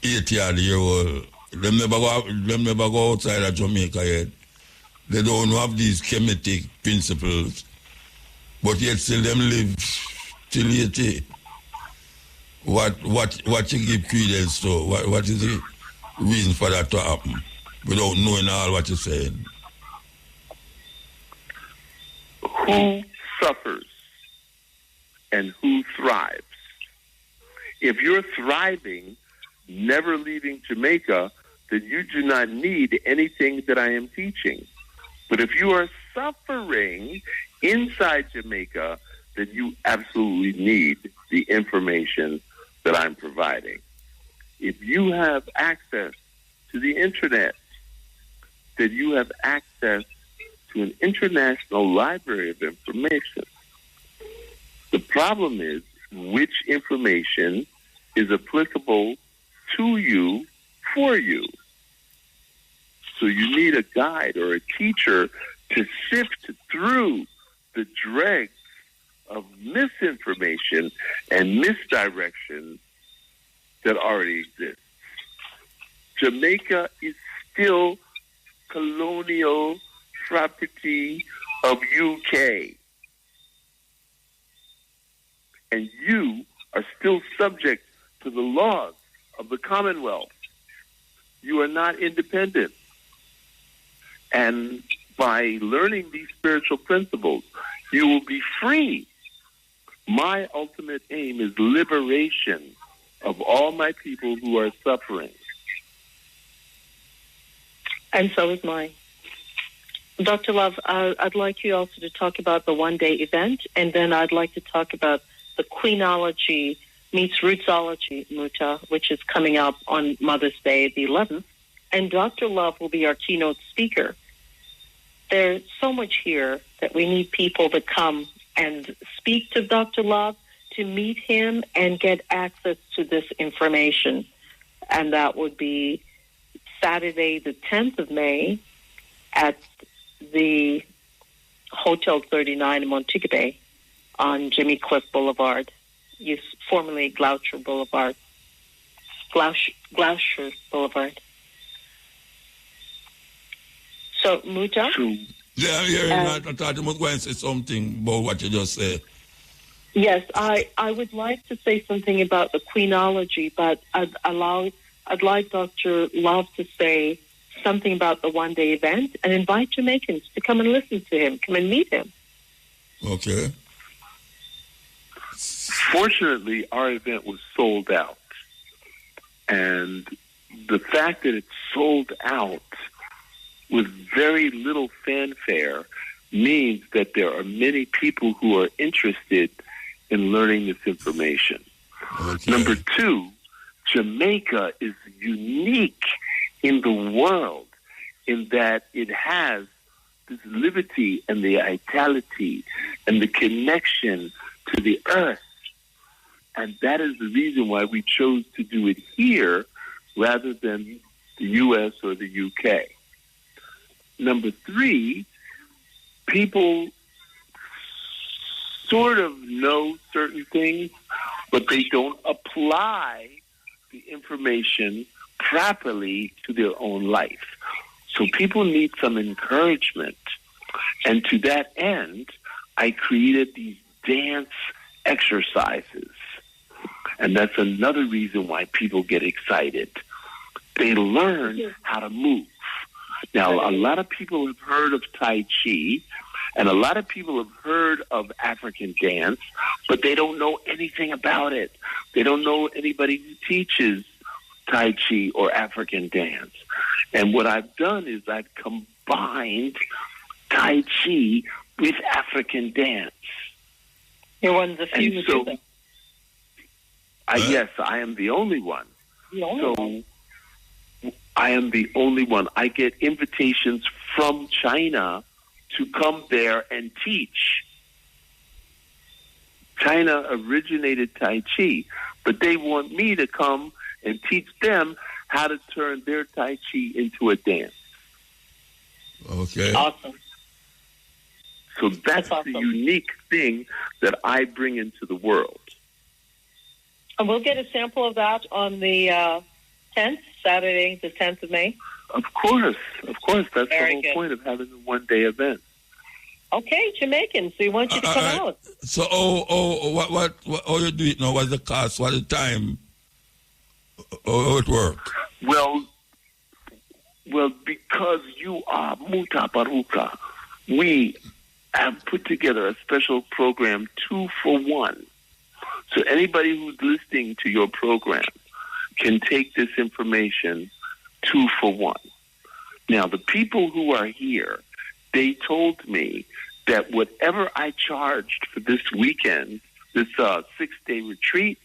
80-year-old? Them never go outside of Jamaica yet. They don't have these Kemetic principles, but yet still them live till 80. What you give credence to? What is the reason for that to happen without knowing all what you're saying? Who suffers and who thrives? If you're thriving, never leaving Jamaica, then you do not need anything that I am teaching. But if you are suffering inside Jamaica, then you absolutely need the information that I'm providing. If you have access to the internet, then you have access to an international library of information. The problem is which information is applicable to you, for you. So you need a guide or a teacher to sift through the dregs of misinformation and misdirection that already exists. Jamaica is still colonial property of UK. And you are still subject to the laws of the Commonwealth. You are not independent. And by learning these spiritual principles, you will be free. My ultimate aim is liberation of all my people who are suffering. And so is mine. Dr. Love, I'd like you also to talk about the one-day event, and then I'd like to talk about the Queenology meets Rootsology, Muta, which is coming up on Mother's Day, the 11th. And Dr. Love will be our keynote speaker. There's so much here that we need people to come and speak to Dr. Love, to meet him and get access to this information. And that would be Saturday, the 10th of May at the Hotel 39 in Montego Bay on Jimmy Cliff Boulevard, formerly Gloucester Boulevard. Gloucester Boulevard. So, Muta? Yeah, I thought you was going to say something about what you just said. Yes, I would like to say something about the Queenology, but I'd like Dr. Love to say something about the one-day event and invite Jamaicans to come and listen to him, come and meet him. Okay. Fortunately, our event was sold out. And the fact that it's sold out with very little fanfare means that there are many people who are interested in learning this information. Okay. Number two, Jamaica is unique in the world in that it has this liberty and the vitality and the connection to the earth. And that is the reason why we chose to do it here rather than the U.S. or the U.K. Number 3, people sort of know certain things, but they don't apply the information properly to their own life. So people need some encouragement. And to that end, I created these dance exercises. And that's another reason why people get excited. They learn how to move. Now, a lot of people have heard of Tai Chi, and a lot of people have heard of African dance, but they don't know anything about it. They don't know anybody who teaches Tai Chi or African dance. And what I've done is I've combined Tai Chi with African dance. You're one of the few who do that. Yes, I am the only one. The only one. I am the only one. I get invitations from China to come there and teach. China originated Tai Chi, but they want me to come and teach them how to turn their Tai Chi into a dance. Okay. Awesome. So that's awesome. the unique thing that I bring into the world. And we'll get a sample of that on the 10th, Saturday, the 10th of May. Of course. That's Very the whole good. point of having a one-day event. Okay, Jamaican. So we want you to come out. So, what how you do it now? What's the cost? What's the time? How it work? Well, because you are MUTABARUKA, we have put together a special program 2 for 1. So anybody who's listening to your program can take this information 2 for 1. Now, the people who are here, they told me that whatever I charged for this weekend, this 6-day retreat,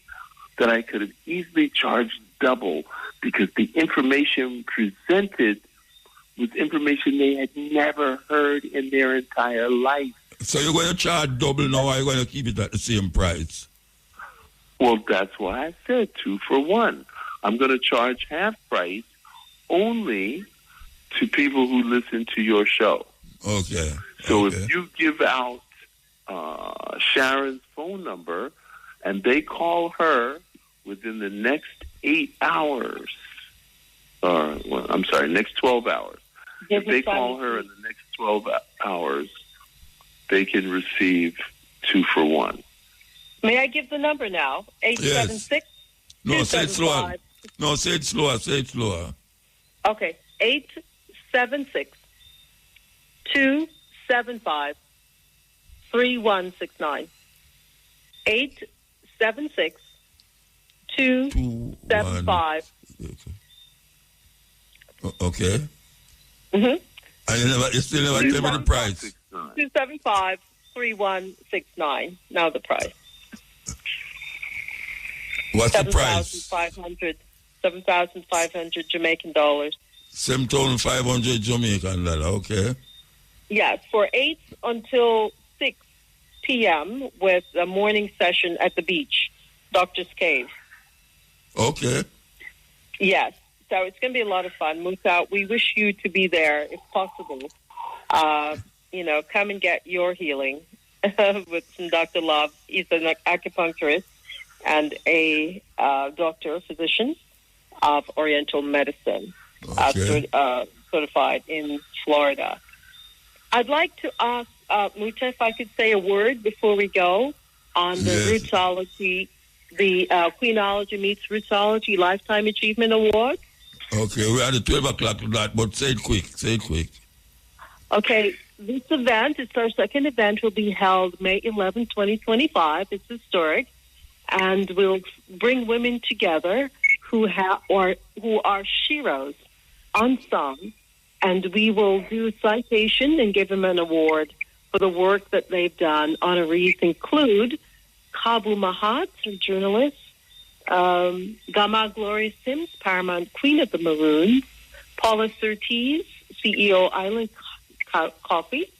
that I could have easily charged double because the information presented was information they had never heard in their entire life. So you're going to charge double now, or are you going to keep it at the same price? Well, that's why I said 2 for 1. I'm going to charge half price only to people who listen to your show. Okay. So if you give out Sharon's phone number and they call her within the next 8 hours, next 12 hours. If they call her in the next 12 hours, they can receive 2 for 1. May I give the number now? 876? No, say it slower. No, say it slower. Say it slower. Okay. 876-275-3169. 876-275. Okay. Mm-hmm. And you still never tell me the price. 275-3169. Now the price. What's the price? 7,500 Jamaican dollars. 7,500 Jamaican dollar. Okay. Yes, for 8 until 6 p.m. with a morning session at the beach, Doctor's Cave. Okay. Yes, so it's going to be a lot of fun. Musa, we wish you to be there if possible. Come and get your healing with some Dr. Love. He's an acupuncturist and a physician of Oriental medicine, certified in Florida. I'd like to ask Muta if I could say a word before we go on the Rootology, the Queenology Meets Rootology Lifetime Achievement Award. Okay, we're at the 12 o'clock tonight, but say it quick. Okay, this event, it's our second event, will be held May 11, 2025. It's historic, and we'll bring women together who are sheroes, unsung, and we will do citation and give them an award for the work that they've done. Honorees include Kabu Mahat, a journalist, Gama Gloria Sims, Paramount Queen of the Maroons, Paula Surtees, CEO Island Coffee,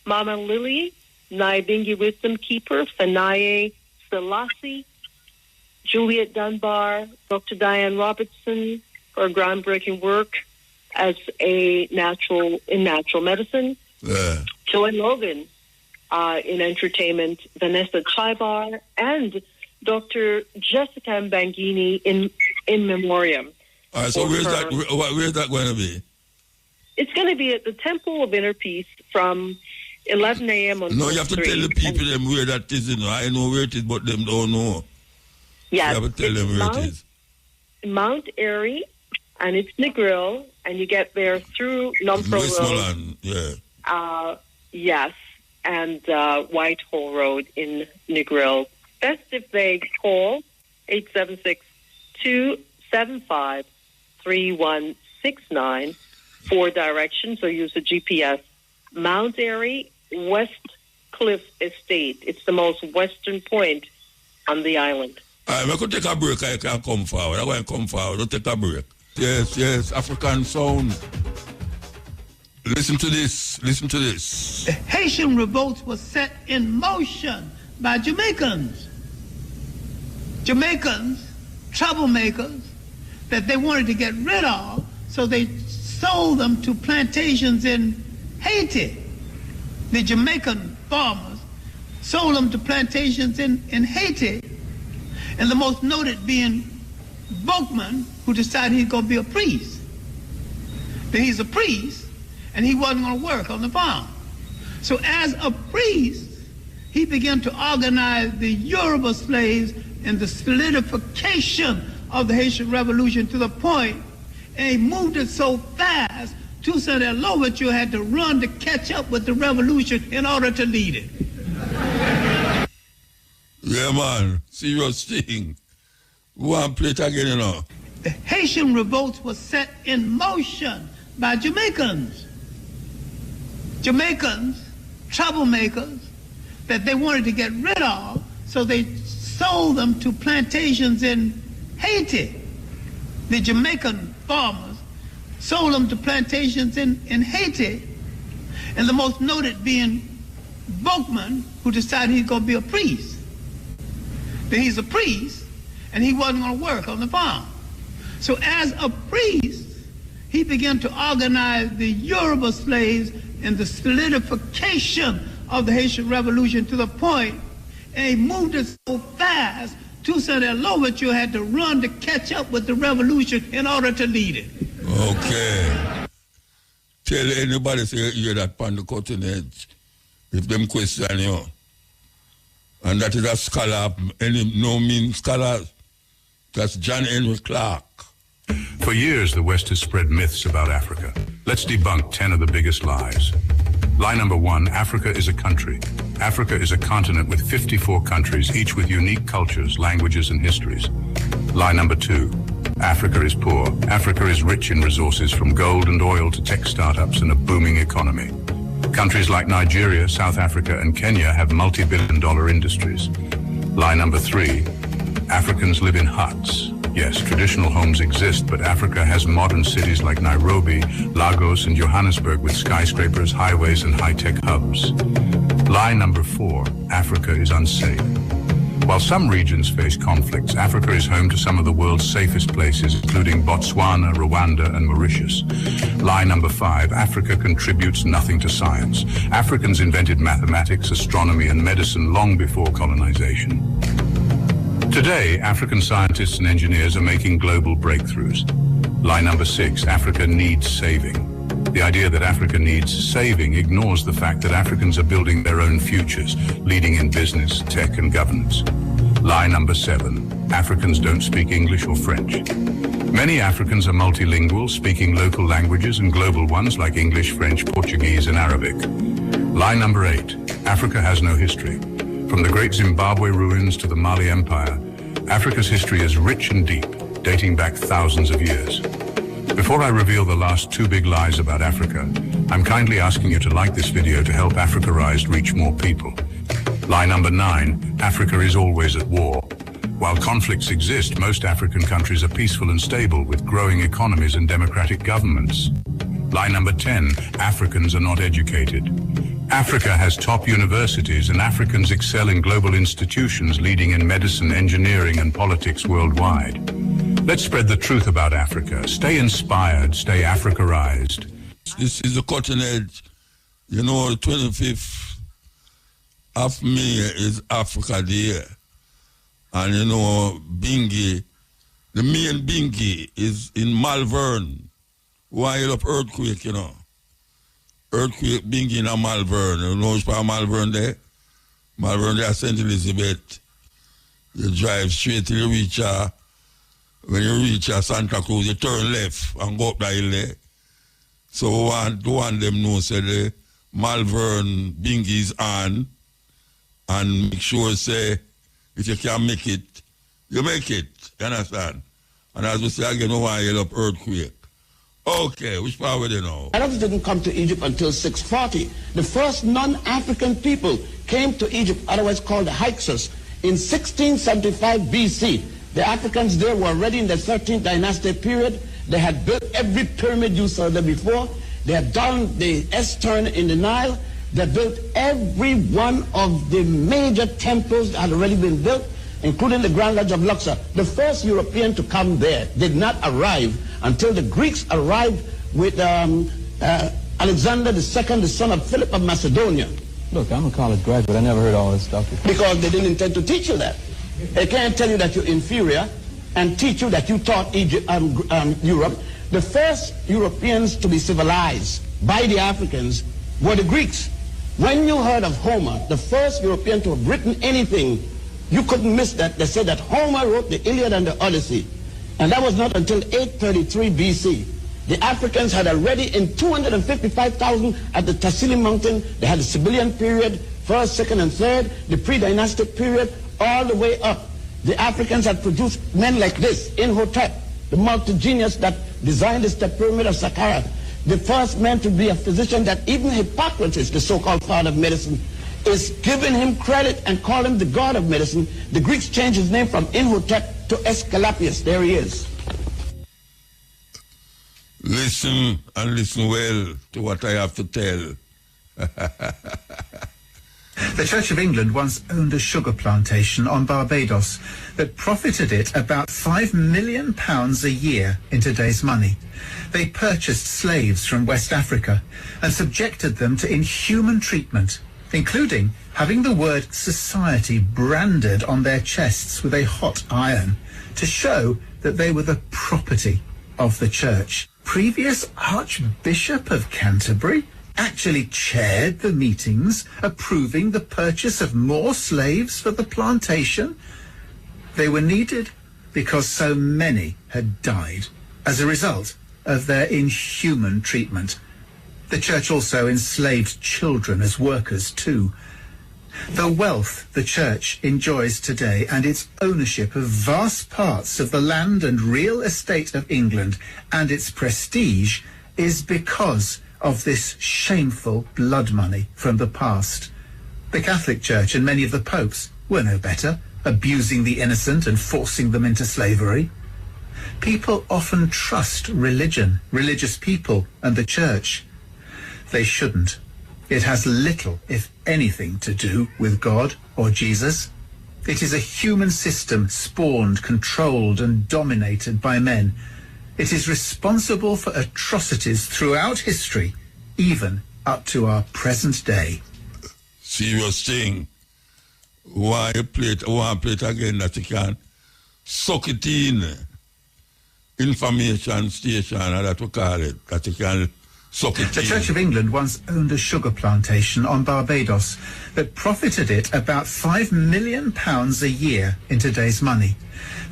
Mama Lily, Naibingi Wisdom Keeper, Fanaye Selassie, Juliet Dunbar, Dr. Diane Robertson for groundbreaking work, as in natural medicine. Joy Logan in entertainment, Vanessa Chaibar, and Dr. Jessica Mbangini in memoriam. All right, so where's that going to be? It's going to be at the Temple of Inner Peace from 11 a.m. on No, you have to tell the people them where that is. You know, I know where it is, but them don't know. Yes, you have to tell them where it is. Mount Airy, and it's Negril, and you get there through Lumpur Road. Yeah. Yes, and Whitehall Road in Negril. Best if they call 876-275-3169 for directions, or use the GPS. Mount Airy, West Cliff Estate. It's the most western point on the island. I'm going to take a break. I can come forward. I'm going to come forward. I'll take a break. Yes, African sound. Listen to this. The Haitian revolts were set in motion by Jamaicans. Troublemakers, that they wanted to get rid of, so they sold them to plantations in Haiti. The Jamaican farmers sold them to plantations in Haiti, and the most noted being Bookman, who decided he's going to be a priest. Then he's a priest, and he wasn't going to work on the farm. So as a priest, he began to organize the Yoruba slaves in the solidification of the Haitian Revolution to the point, and he moved it so fast, Toussaint Louverture had to run to catch up with the revolution in order to lead it. Yeah, man. Serious thing. Go and play it again, you know. The Haitian revolts were set in motion by Jamaicans. Troublemakers, that they wanted to get rid of, so they sold them to plantations in Haiti. The Jamaican farmers sold them to plantations in Haiti, and the most noted being Bookman, who decided he's going to be a priest. Then he's a priest, and he wasn't going to work on the farm. So as a priest, he began to organize the Yoruba slaves in the solidification of the Haitian Revolution to the point, and he moved it so fast, Toussaint Louverture had to run to catch up with the revolution in order to lead it. Okay. Tell anybody say you hear that on the cutting edge, if them question you. And that is a scholar, no mean scholar. That's John Henry Clark. For years, the West has spread myths about Africa. Let's debunk 10 of the biggest lies. Lie number 1, Africa is a country. Africa is a continent with 54 countries, each with unique cultures, languages, and histories. Lie number 2, Africa is poor. Africa is rich in resources, from gold and oil to tech startups and a booming economy. Countries like Nigeria, South Africa, and Kenya have multi-billion-dollar industries. Lie number 3, Africans live in huts. Yes, traditional homes exist, but Africa has modern cities like Nairobi, Lagos, and Johannesburg with skyscrapers, highways, and high-tech hubs. Lie number 4, Africa is unsafe. While some regions face conflicts, Africa is home to some of the world's safest places, including Botswana, Rwanda, and Mauritius. Lie number 5, Africa contributes nothing to science. Africans invented mathematics, astronomy, and medicine long before colonization. Today, African scientists and engineers are making global breakthroughs. Lie number 6, Africa needs saving. The idea that Africa needs saving ignores the fact that Africans are building their own futures, leading in business, tech, and governance. Lie number 7, Africans don't speak English or French. Many Africans are multilingual, speaking local languages and global ones like English, French, Portuguese, and Arabic. Lie number 8, Africa has no history. From the great Zimbabwe ruins to the Mali Empire, Africa's history is rich and deep, dating back thousands of years. Before I reveal the last 2 big lies about Africa, I'm kindly asking you to like this video to help Africarized reach more people. Lie number 9, Africa is always at war. While conflicts exist, most African countries are peaceful and stable with growing economies and democratic governments. Lie number 10, Africans are not educated. Africa has top universities, and Africans excel in global institutions leading in medicine, engineering, and politics worldwide. Let's spread the truth about Africa. Stay inspired. Stay Africaized. This is the cutting edge. You know, the 25th of May is Africa Day. And you know, Bingi, the main Bingi is in Malvern. Wild up earthquake, you know. Earthquake Bingi in Malvern. You know which part of Malvern there? Malvern there, St. Elizabeth. You drive straight till you reach when you reach Santa Cruz, you turn left and go up the hill there. So one them know, say the Malvern Bingi is on, and make sure, say, if you can make it, you make it. You understand? And as we say again, no one yell up earthquake. Okay, which part were they now? Arabs didn't come to Egypt until 640. The first non-African people came to Egypt, otherwise called the Hyksos, in 1675 BC. The Africans there were already in the 13th dynasty period. They had built every pyramid you saw there before. They had done the S-turn in the Nile. They built every one of the major temples that had already been built, including the Grand Lodge of Luxor. The first European to come there did not arrive until the Greeks arrived with Alexander II, the son of Philip of Macedonia. Look, I'm a college graduate. I never heard all this stuff before. Because they didn't intend to teach you that. They can't tell you that you're inferior and teach you that you taught Egypt, Europe. The first Europeans to be civilized by the Africans were the Greeks. When you heard of Homer, the first European to have written anything, you couldn't miss that. They said that Homer wrote the Iliad and the Odyssey. And that was not until 833 BC. The Africans had already in 255,000 at the Tassili Mountain. They had the Sibyllian period, first, second, and third, the pre-dynastic period, all the way up. The Africans had produced men like this, Imhotep, the multi-genius that designed the step pyramid of Saqqara, the first man to be a physician that even Hippocrates, the so-called father of medicine, is giving him credit and call him the god of medicine. The Greeks changed his name from Imhotep to Aesculapius. There he is. Listen and listen well to what I have to tell. The Church of England once owned a sugar plantation on Barbados that profited it about £5 million a year in today's money. They purchased slaves from West Africa and subjected them to inhuman treatment, including having the word society branded on their chests with a hot iron to show that they were the property of the church. Previous Archbishop of Canterbury actually chaired the meetings approving the purchase of more slaves for the plantation. They were needed because so many had died as a result of their inhuman treatment. The church also enslaved children as workers too. The wealth the church enjoys today and its ownership of vast parts of the land and real estate of England and its prestige is because of this shameful blood money from the past. The Catholic Church and many of the popes were no better, abusing the innocent and forcing them into slavery. People often trust religion, religious people, and the church. They shouldn't. It has little, if anything, to do with God or Jesus. It is a human system spawned, controlled, and dominated by men. It is responsible for atrocities throughout history, even up to our present day. Serious thing. Why play it again that you can suck it in? Information station, that we call it, that you can suck it in. The Church of England once owned a sugar plantation on Barbados that profited it about £5 million a year in today's money.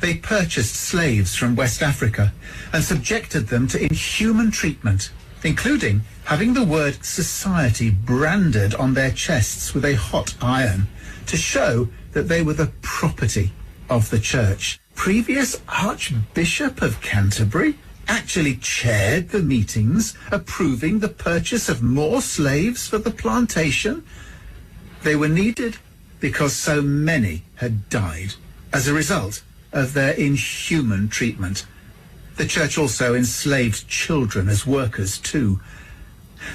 They purchased slaves from West Africa and subjected them to inhuman treatment, including having the word society branded on their chests with a hot iron to show that they were the property of the church. Previous Archbishop of Canterbury actually chaired the meetings approving the purchase of more slaves for the plantation. They were needed because so many had died as a result of their inhuman treatment. The church also enslaved children as workers too.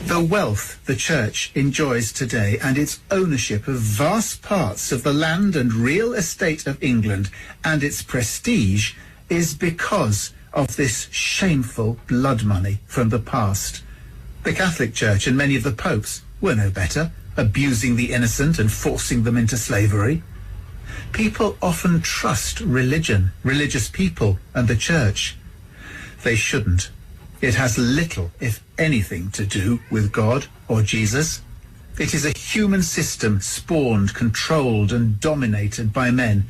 The wealth the church enjoys today and its ownership of vast parts of the land and real estate of England and its prestige is because of this shameful blood money from the past. The Catholic Church and many of the popes were no better, abusing the innocent and forcing them into slavery. People often trust religion, religious people, and the church. They shouldn't. It has little, if anything, to do with God or Jesus. It is a human system spawned, controlled, and dominated by men.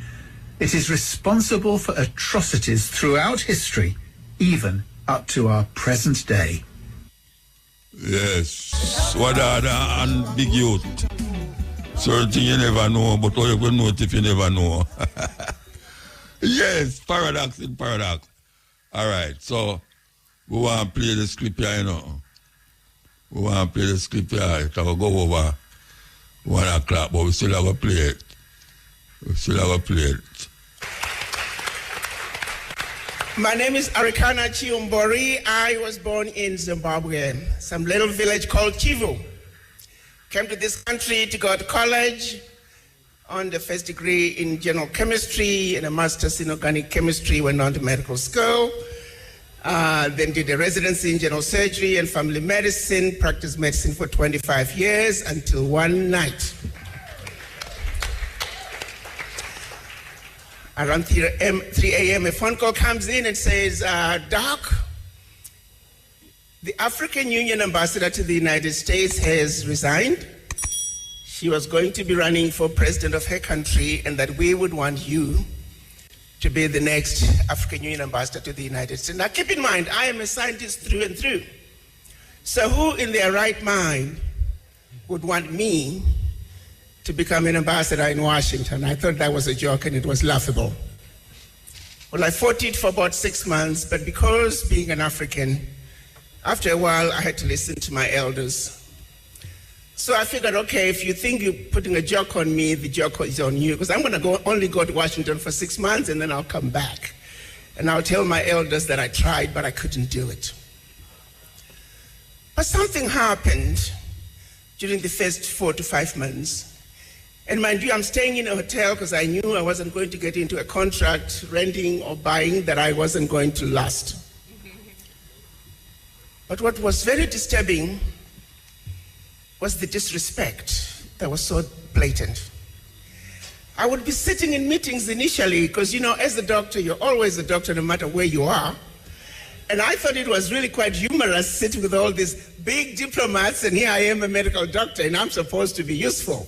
It is responsible for atrocities throughout history, even up to our present day. Yes, what are the ambiguous? Certain things you never know, but all you can know if you never know. Yes, paradox in paradox. All right, so we want to play the script here, you know. We want to play the script here. It will go over 1 o'clock, but we still have to play it. My name is Arikana Chiumbori. I was born in Zimbabwe, some little village called Kivu. Came to this country to go to college on the first degree in general chemistry and a master's in organic chemistry, went on to medical school. Then did a residency in general surgery and family medicine, practiced medicine for 25 years until one night. Around 3 a.m. a phone call comes in and says, Doc, the African Union ambassador to the United States has resigned. She was going to be running for president of her country, and that we would want you to be the next African Union ambassador to the United States. Now keep in mind, I am a scientist through and through. So who in their right mind would want me to become an ambassador in Washington? I thought that was a joke and it was laughable. Well, I fought it for about 6 months, but because being an African, after a while I had to listen to my elders. So I figured, okay, if you think you're putting a joke on me, the joke is on you, because I'm going to only go to Washington for 6 months and then I'll come back. And I'll tell my elders that I tried, but I couldn't do it. But something happened during the first 4 to 5 months. And mind you, I'm staying in a hotel because I knew I wasn't going to get into a contract, renting or buying, that I wasn't going to last. But what was very disturbing was the disrespect that was so blatant. I would be sitting in meetings initially because, you know, as a doctor, you're always a doctor no matter where you are. And I thought it was really quite humorous sitting with all these big diplomats, and here I am, a medical doctor, and I'm supposed to be useful.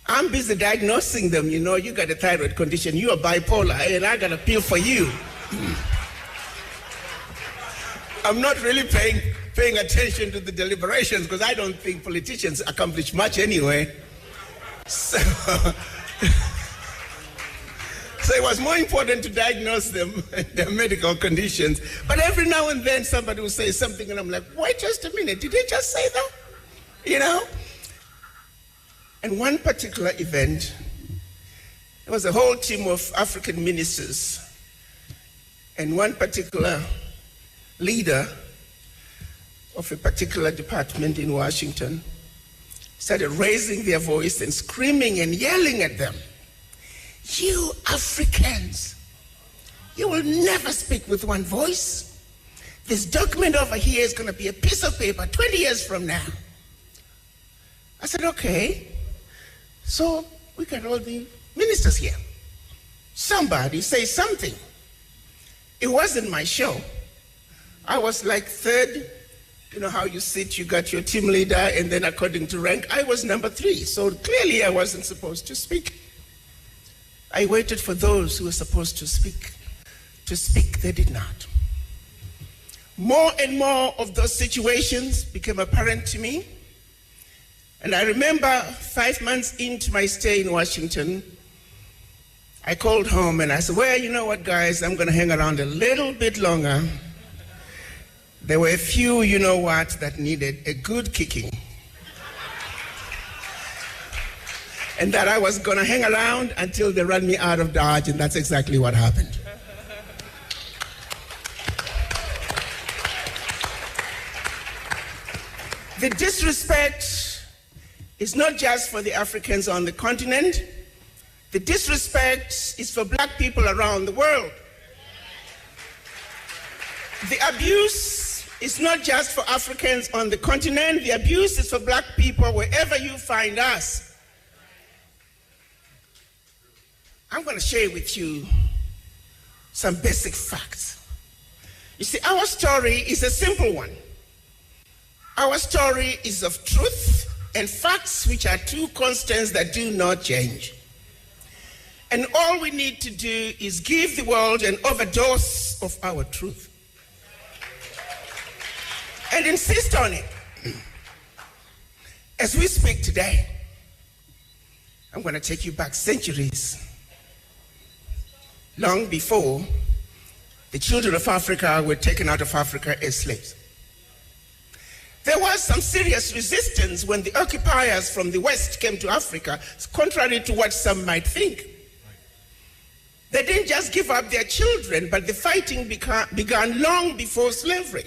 I'm busy diagnosing them, you know, you got a thyroid condition, you are bipolar, and I got a pill for you. I'm not really paying attention to the deliberations because I don't think politicians accomplish much anyway. So it was more important to diagnose them, their medical conditions. But every now and then somebody will say something and I'm like, wait just a minute, did they just say that? You know? And one particular event, there was a whole team of African ministers and one particular leader of a particular department in Washington started raising their voice and screaming and yelling at them. You Africans, you will never speak with one voice. This document over here is going to be a piece of paper 20 years from now. I said, okay. So we got all the ministers here. Somebody say something. It wasn't my show. I was like third. You know how you sit, you got your team leader, and then according to rank, I was number 3. So clearly I wasn't supposed to speak. I waited for those who were supposed to speak. They did not. More and more of those situations became apparent to me. And I remember 5 months into my stay in Washington, I called home and I said, well, you know what, guys, I'm going to hang around a little bit longer. There were a few, you know what, that needed a good kicking. And that I was going to hang around until they ran me out of Dodge, and that's exactly what happened. The disrespect is not just for the Africans on the continent. The disrespect is for black people around the world. The abuse is not just for Africans on the continent. The abuse is for black people wherever you find us. I'm going to share with you some basic facts. You see, our story is a simple one. Our story is of truth and facts, which are two constants that do not change. And all we need to do is give the world an overdose of our truth and insist on it. As we speak today, I'm going to take you back centuries, long before the children of Africa were taken out of Africa as slaves. There was some serious resistance when the occupiers from the West came to Africa, contrary to what some might think. They didn't just give up their children, but the fighting began long before slavery.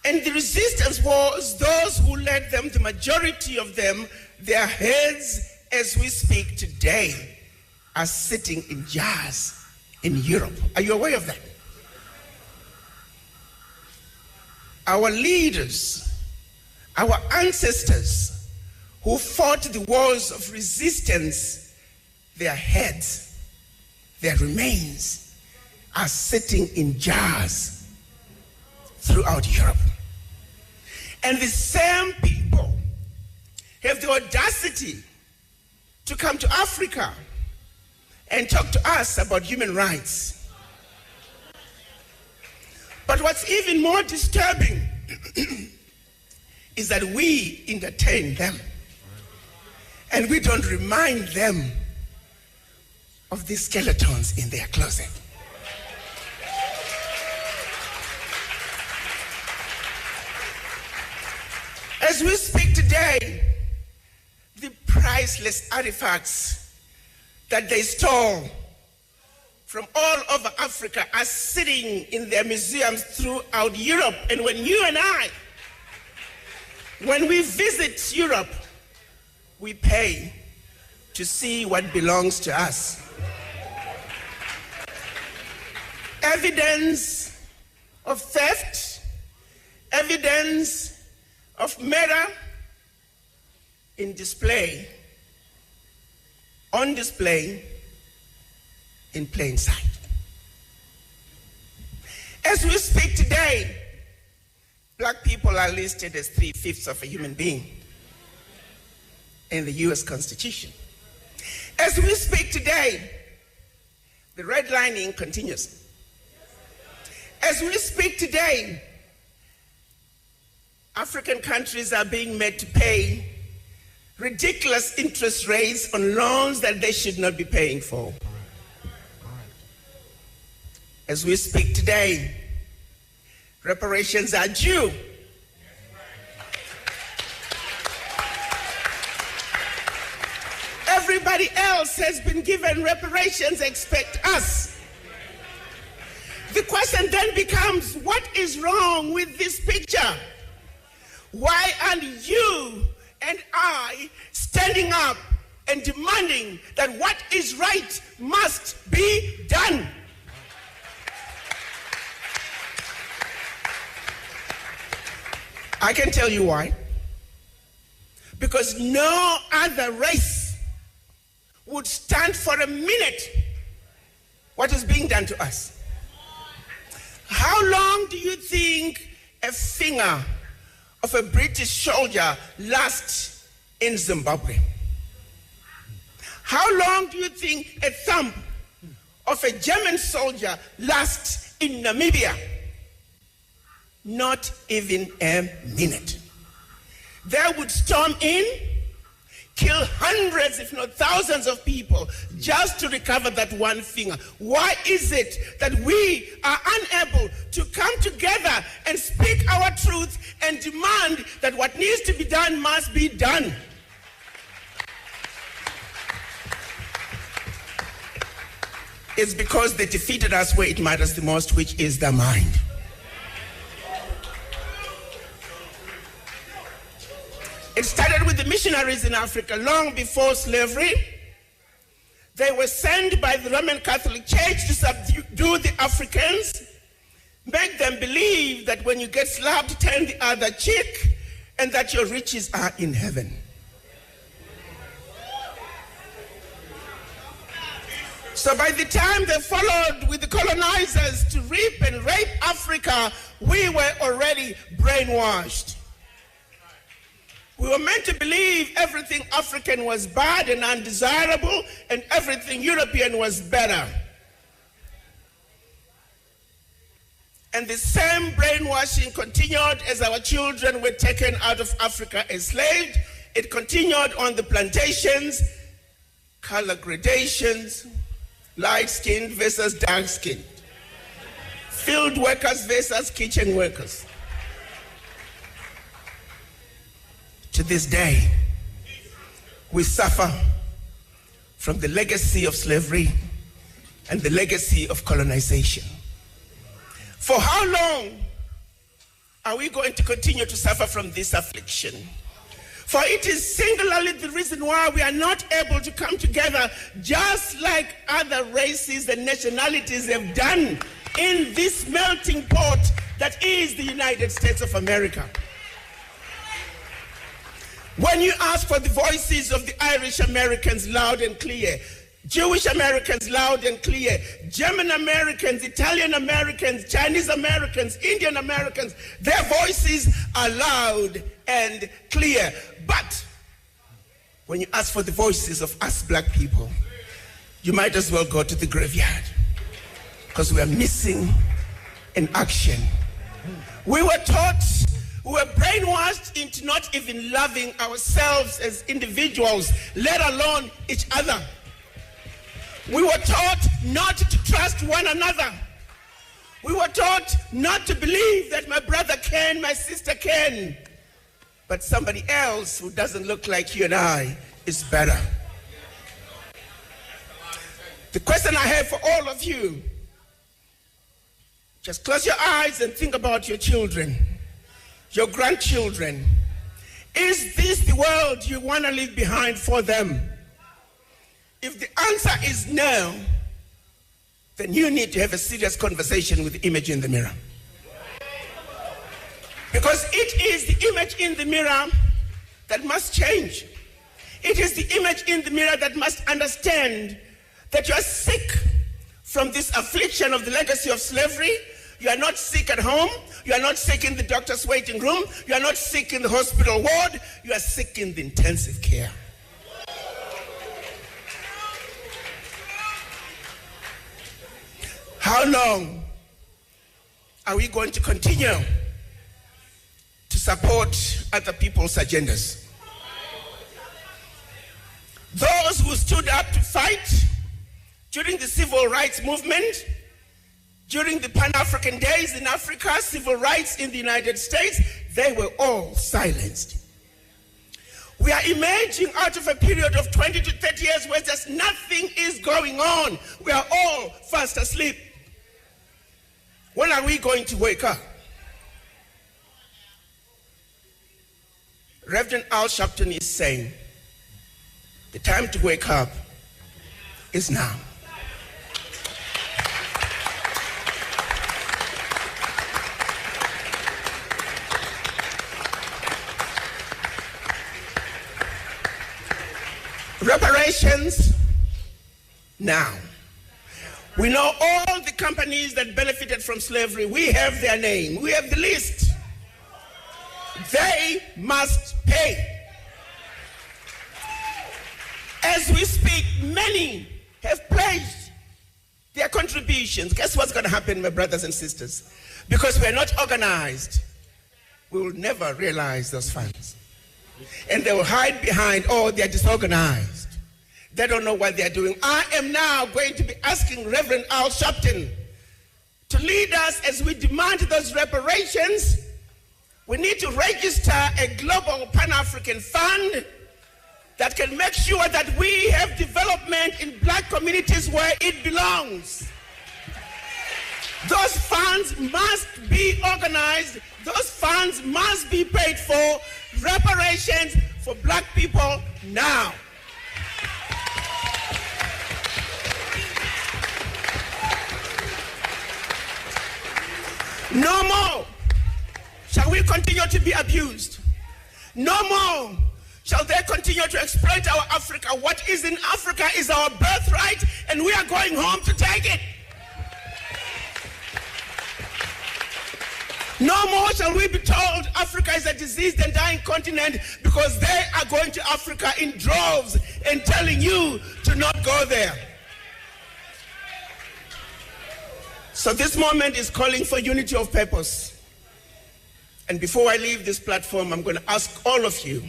And the resistance was those who led them, the majority of them, their heads, as we speak today, are sitting in jars in Europe. Are you aware of that? Our leaders, our ancestors who fought the wars of resistance, their heads, their remains are sitting in jars throughout Europe. And the same people have the audacity to come to Africa and talk to us about human rights. But what's even more disturbing is that we entertain them and we don't remind them of these skeletons in their closet. As we speak today, the priceless artifacts that they stole from all over Africa are sitting in their museums throughout Europe. And when you and I, when we visit Europe, we pay to see what belongs to us. Evidence of theft, evidence of murder in display, on display, in plain sight. As we speak today, black people are listed as 3/5 of a human being in the US Constitution. As we speak today, the redlining continues. As we speak today, African countries are being made to pay ridiculous interest rates on loans that they should not be paying for. As we speak today, reparations are due. Everybody else has been given reparations, expect us. The question then becomes, what is wrong with this picture? Why aren't you and I standing up and demanding that what is right must be done? I can tell you why. Because no other race would stand for a minute what is being done to us. How long do you think a finger of a British soldier lasts in Zimbabwe? How long do you think a thumb of a German soldier lasts in Namibia? Not even a minute. They would storm in, kill hundreds, if not thousands of people just to recover that one finger. Why is it that we are unable to come together and speak our truth and demand that what needs to be done must be done? It's because they defeated us where it matters the most, which is the mind. It started with the missionaries in Africa long before slavery. They were sent by the Roman Catholic Church to subdue the Africans Make them believe that when you get slapped, turn the other cheek, and that your riches are in heaven. So by the time they followed with the colonizers to reap and rape Africa, we were already brainwashed. We were meant to believe everything African was bad and undesirable, and everything European was better. And the same brainwashing continued as our children were taken out of Africa enslaved. It continued on the plantations, color gradations, light-skinned versus dark-skinned, field workers versus kitchen workers. To this day, we suffer from the legacy of slavery and the legacy of colonization. For how long are we going to continue to suffer from this affliction? For it is singularly the reason why we are not able to come together just like other races and nationalities have done in this melting pot that is the United States of America. When you ask for the voices of the Irish Americans loud and clear, Jewish Americans loud and clear, German Americans, Italian Americans, Chinese Americans, Indian Americans, their voices are loud and clear. But when you ask for the voices of us black people, you might as well go to the graveyard, because we are missing in action. We were taught, we were brainwashed into not even loving ourselves as individuals, let alone each other. We were taught not to trust one another. We were taught not to believe that my brother can, my sister can, but somebody else who doesn't look like you and I is better. The question I have for all of you, just close your eyes and think about your children, your grandchildren. Is this the world you want to leave behind for them? If the answer is no, then you need to have a serious conversation with the image in the mirror. Because it is the image in the mirror that must change. It is the image in the mirror that must understand that you are sick from this affliction of the legacy of slavery. You are not sick at home. You are not sick in the doctor's waiting room. You are not sick in the hospital ward. You are sick in the intensive care. How long are we going to continue to support other people's agendas? Those who stood up to fight during the civil rights movement, during the Pan-African days in Africa, civil rights in the United States, they were all silenced. We are emerging out of a period of 20 to 30 years where just nothing is going on. We are all fast asleep. When are we going to wake up? Reverend Al Sharpton is saying, the time to wake up is now. Reparations now. We know all the companies that benefited from slavery. We have their name. We have the list. They must pay. As we speak, many have pledged their contributions. Guess what's going to happen, my brothers and sisters? Because we're not organized, we will never realize those funds. And they will hide behind, oh, they're disorganized. They don't know what they're doing. I am now going to be asking Reverend Al Sharpton to lead us as we demand those reparations. We need to register a global Pan-African fund that can make sure that we have development in black communities where it belongs. Those funds must be organized. Those funds must be paid for. Reparations for black people now. No more shall we continue to be abused. No more shall they continue to exploit our Africa. What is in Africa is our birthright, and we are going home to take it. No more shall we be told Africa is a diseased and dying continent because they are going to Africa in droves and telling you to not go there. So this moment is calling for unity of purpose. And before I leave this platform, I'm going to ask all of you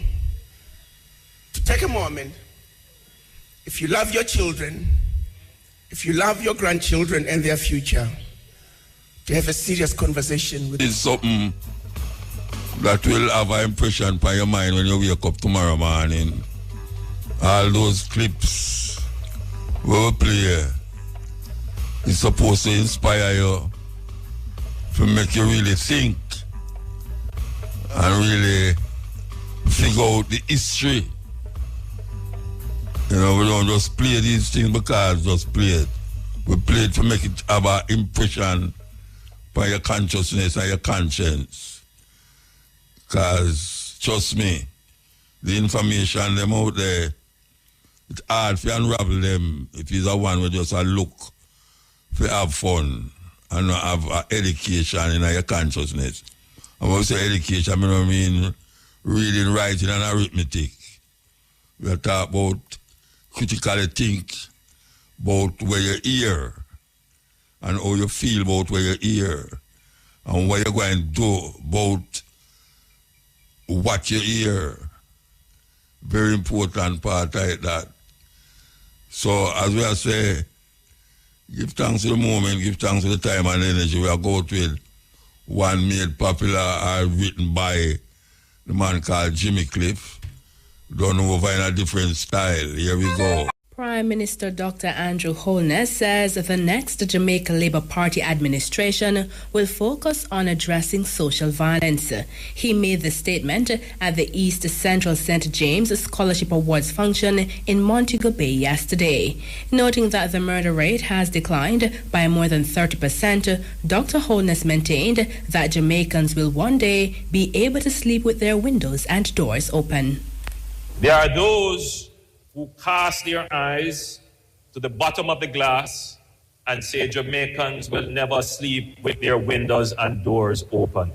to take a moment. If you love your children, if you love your grandchildren and their future, to have a serious conversation with them. It's something that will have an impression on your mind when you wake up tomorrow morning. All those clips we will play is supposed to inspire you, to make you really think and really figure out the history. You know, we don't just play these things because just play it. We play it to make it have an impression by your consciousness and your conscience. Because, trust me, the information them out there, it's hard to unravel them if it's a one where just a look to have fun and not have education in your consciousness. And when we say education, I don't mean reading, writing, and arithmetic. We are talking about critically think about where you hear and how you feel about where you hear and what you're going to do about what you hear. Very important part like that. So as we are saying, give thanks to the moment, give thanks to the time and energy. We are going with one made popular or written by the man called Jimmy Cliff. Done over in a different style. Here we go. Prime Minister Dr. Andrew Holness says the next Jamaica Labour Party administration will focus on addressing social violence. He made the statement at the East Central St. James Scholarship Awards function in Montego Bay yesterday. Noting that the murder rate has declined by more than 30%, Dr. Holness maintained that Jamaicans will one day be able to sleep with their windows and doors open. There are those who cast their eyes to the bottom of the glass and say Jamaicans will never sleep with their windows and doors open.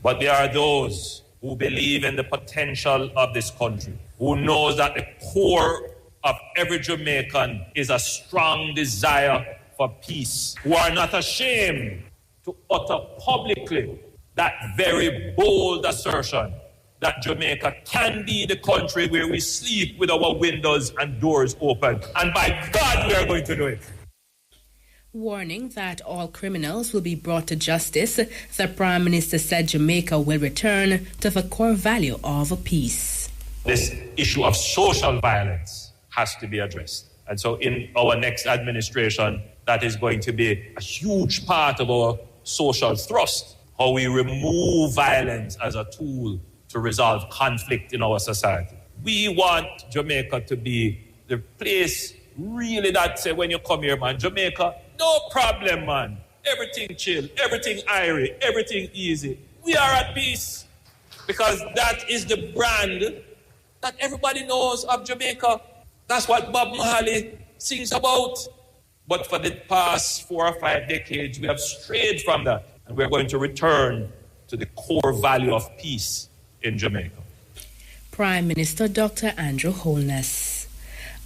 But there are those who believe in the potential of this country, who knows that the core of every Jamaican is a strong desire for peace, who are not ashamed to utter publicly that very bold assertion that Jamaica can be the country where we sleep with our windows and doors open. And by God, we are going to do it. Warning that all criminals will be brought to justice, the Prime Minister said Jamaica will return to the core value of peace. This issue of social violence has to be addressed. And so in our next administration, that is going to be a huge part of our social thrust, how we remove violence as a tool to resolve conflict in our society. We want Jamaica to be the place really that say when you come here, man, Jamaica, no problem, man. Everything chill, everything airy, everything easy. We are at peace because that is the brand that everybody knows of Jamaica. That's what Bob Marley sings about. But for the past 4 or 5 decades, we have strayed from that. And we're going to return to the core value of peace in Jamaica. Prime Minister Dr. Andrew Holness.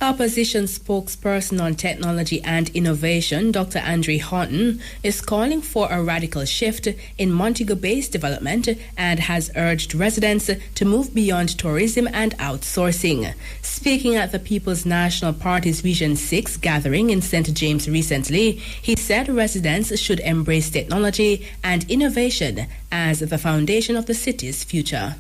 Opposition spokesperson on technology and innovation, Dr. Andre Houghton, is calling for a radical shift in Montego Bay's development and has urged residents to move beyond tourism and outsourcing. Speaking at the People's National Party's Region 6 gathering in St. James recently, he said residents should embrace technology and innovation as the foundation of the city's future.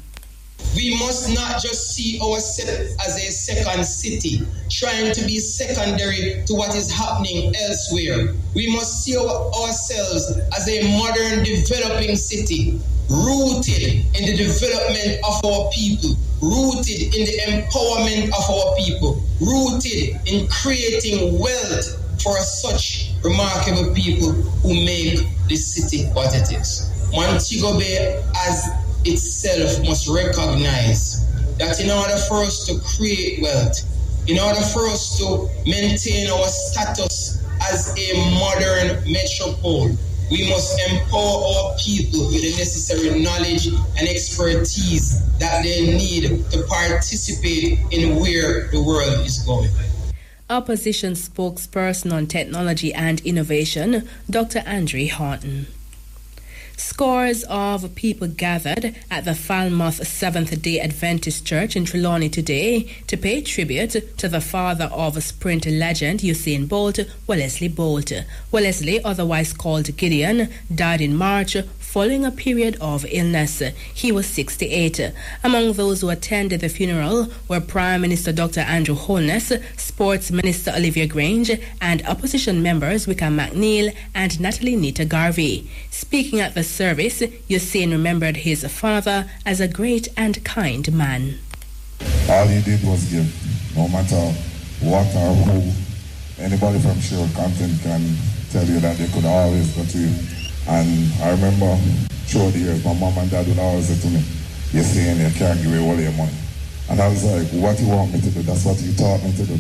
We must not just see ourselves as a second city, trying to be secondary to what is happening elsewhere. We must see ourselves as a modern developing city, rooted in the development of our people, rooted in the empowerment of our people, rooted in creating wealth for such remarkable people who make this city what it is. Montego Bay as itself must recognize that in order for us to create wealth, in order for us to maintain our status as a modern metropole, we must empower our people with the necessary knowledge and expertise that they need to participate in where the world is going. Opposition spokesperson on technology and innovation, Dr. Andrew Horton. Scores of people gathered at the Falmouth Seventh-day Adventist Church in Trelawney today to pay tribute to the father of sprint legend Usain Bolt, Wellesley Bolt. Wellesley, otherwise called Gideon, died in March following a period of illness. He was 68. Among those who attended the funeral were Prime Minister Dr. Andrew Holness, Sports Minister Olivia Grange, and opposition members Wickham McNeil and Natalie Nita Garvey. Speaking at the service, Usain remembered his father as a great and kind man. All he did was give, no matter what or who. Anybody from Sherwood Compton can tell you that they could always go to you. And I remember through the years, my mom and dad would always say to me, "You're saying you can't give away all your money." And I was like, what you want me to do? That's what you taught me to do.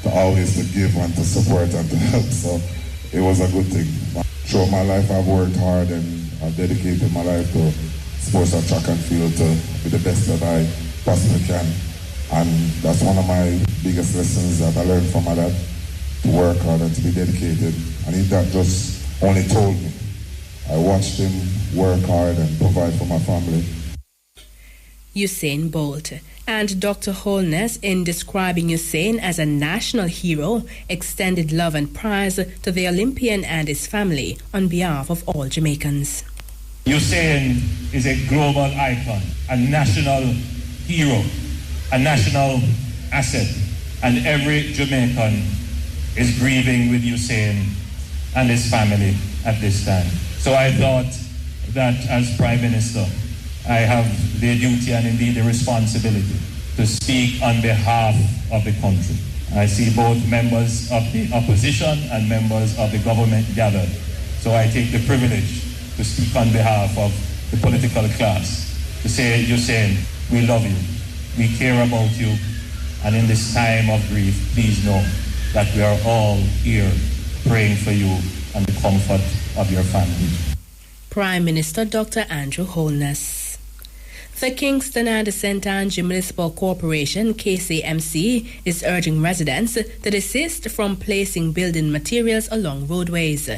To always to give and to support and to help. So it was a good thing. Throughout my life, I've worked hard and I've dedicated my life to sports and track and field to be the best that I possibly can. And that's one of my biggest lessons that I learned from my dad, to work hard and to be dedicated. And he that just only told me. I watched him work hard and provide for my family. Usain Bolt. And Dr. Holness, in describing Usain as a national hero, extended love and praise to the Olympian and his family on behalf of all Jamaicans. Usain is a global icon, a national hero, a national asset, and every Jamaican is grieving with Usain and his family at this time. So I thought that as Prime Minister, I have the duty and indeed the responsibility to speak on behalf of the country. I see both members of the opposition and members of the government gathered. So I take the privilege to speak on behalf of the political class, to say, Usain, we love you, we care about you, and in this time of grief, please know that we are all here praying for you and the comfort of your family. Prime Minister Dr. Andrew Holness. The Kingston and St. Ange Municipal Corporation, KCMC, is urging residents to desist from placing building materials along roadways.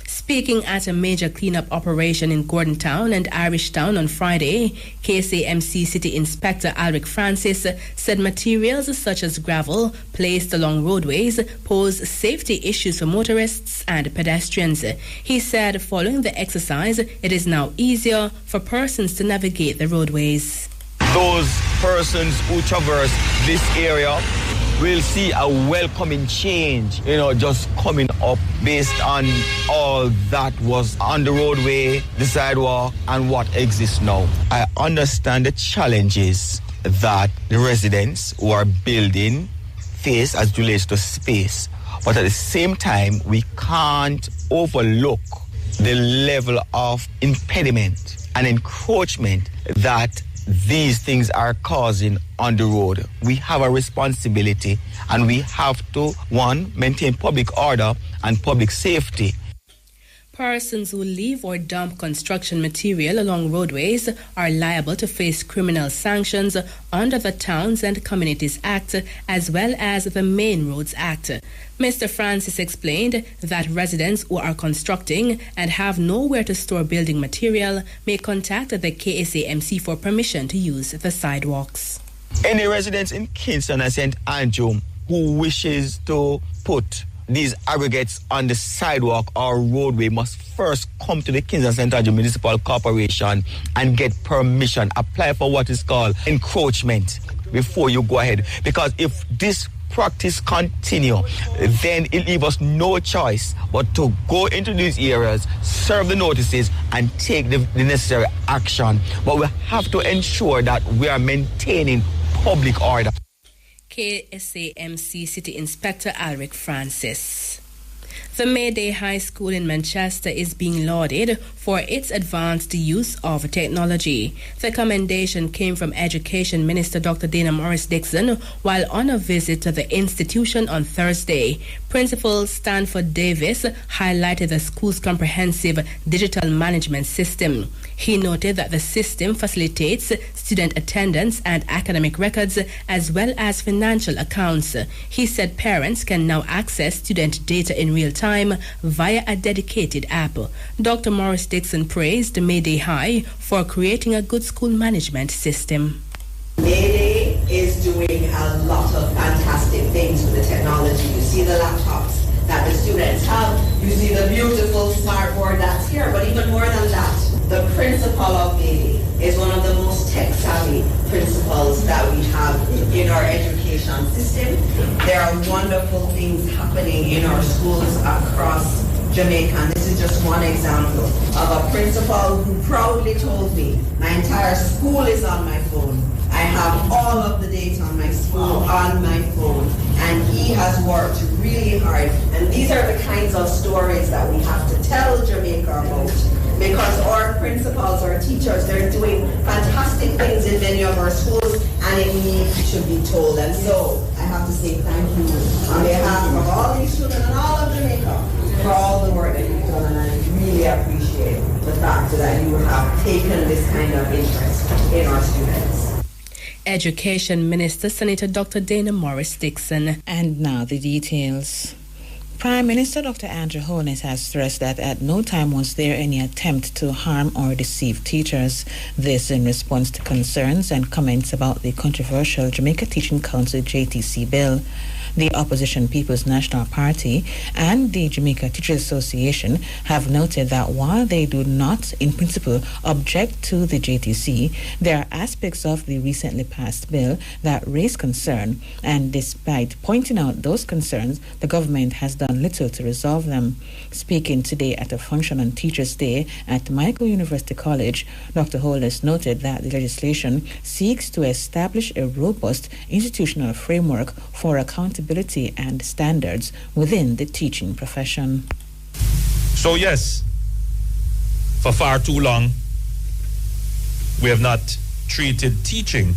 Speaking at a major cleanup operation in Gordon Town and Irish Town on Friday, KCMC City Inspector Alric Francis said materials such as gravel placed along roadways pose safety issues for motorists and pedestrians. He said following the exercise, it is now easier for persons to navigate the roadways. Those persons who traverse this area will see a welcoming change, just coming up based on all that was on the roadway, the sidewalk, and what exists now. I understand the challenges that the residents who are building face as it relates to space, but at the same time, we can't overlook the level of impediment and encroachment that these things are causing on the road. We have a responsibility and we have to, one, maintain public order and public safety. Persons who leave or dump construction material along roadways are liable to face criminal sanctions under the Towns and Communities Act as well as the Main Roads Act. Mr. Francis explained that residents who are constructing and have nowhere to store building material may contact the KSAMC for permission to use the sidewalks. Any residents in Kingston and St. Andrew who wishes to put these aggregates on the sidewalk or roadway must first come to the Kingston St. Andrew Municipal Corporation and get permission, apply for what is called encroachment before you go ahead. Because if this practice continue, then it leaves us no choice but to go into these areas, serve the notices, and take the necessary action. But we have to ensure that we are maintaining public order. KSAMC City Inspector Alric Francis. The Mayday High School in Manchester is being lauded for its advanced use of technology. The commendation came from Education Minister Dr. Dana Morris-Dixon while on a visit to the institution on Thursday. Principal Stanford Davis highlighted the school's comprehensive digital management system. He noted that the system facilitates student attendance and academic records as well as financial accounts. He said parents can now access student data in real time via a dedicated app. Dr. Morris-Dixon praised Mayday High for creating a good school management system. Mayday is doing a lot of fantastic things with the technology. You see the laptops that the students have. You see the beautiful smart board that's here. But even more than that, the principal of Mayday is one of the most tech-savvy principals that we have in our education system. There are wonderful things happening in our schools across Jamaica. And this is just one example of a principal who proudly told me, my entire school is on my phone. I have all of the data on my school on my phone, and he has worked really hard. And these are the kinds of stories that we have to tell Jamaica about, because our principals, our teachers, they're doing fantastic things in many of our schools, and it needs to be told. And so I have to say thank you on behalf of all these children and all of Jamaica for all the work that you've done, and I really appreciate the fact that you have taken this kind of interest in our students. Education Minister Senator Dr. Dana Morris-Dixon. And now the details. Prime Minister Dr. Andrew Holness has stressed that at no time was there any attempt to harm or deceive teachers. This in response to concerns and comments about the controversial Jamaica Teaching Council JTC bill. The opposition People's National Party and the Jamaica Teachers Association have noted that while they do not, in principle, object to the JTC, there are aspects of the recently passed bill that raise concern, and despite pointing out those concerns, the government has done little to resolve them. Speaking today at a function on Teachers' Day at Michael University College, Dr. Holness noted that the legislation seeks to establish a robust institutional framework for accountability and standards within the teaching profession. So yes, for far too long, we have not treated teaching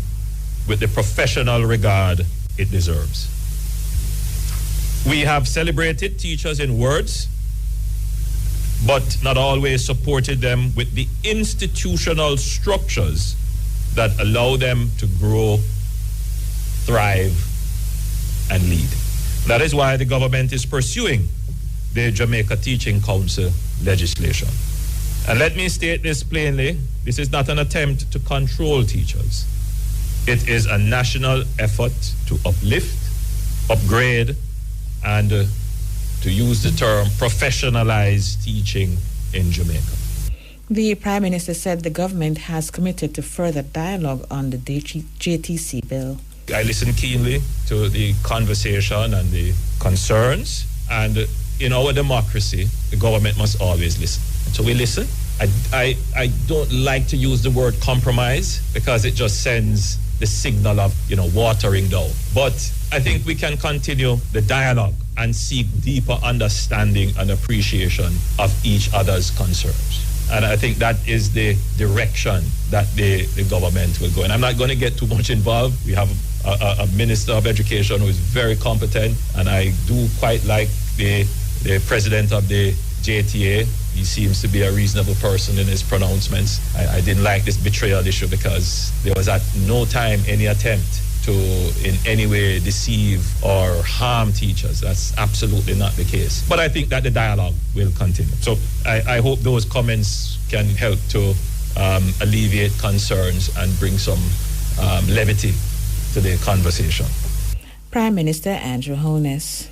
with the professional regard it deserves. We have celebrated teachers in words, but not always supported them with the institutional structures that allow them to grow, thrive, and lead. That is why the government is pursuing the Jamaica Teaching Council legislation. And let me state this plainly, this is not an attempt to control teachers. It is a national effort to uplift, upgrade, and to use the term professionalize teaching in Jamaica. The Prime Minister said the government has committed to further dialogue on the JTC bill. I listened keenly to the conversation and the concerns, and in our democracy, the government must always listen. So we listen. I don't like to use the word compromise because it just sends the signal of, watering down. But I think we can continue the dialogue and seek deeper understanding and appreciation of each other's concerns. And I think that is the direction that the government will go. And I'm not going to get too much involved. We have a Minister of Education who is very competent, and I do quite like the president of the JTA. He seems to be a reasonable person in his pronouncements. I didn't like this betrayal issue because there was at no time any attempt to in any way deceive or harm teachers. That's absolutely not the case. But I think that the dialogue will continue. So I hope those comments can help to alleviate concerns and bring some levity to the conversation. Prime Minister Andrew Holness.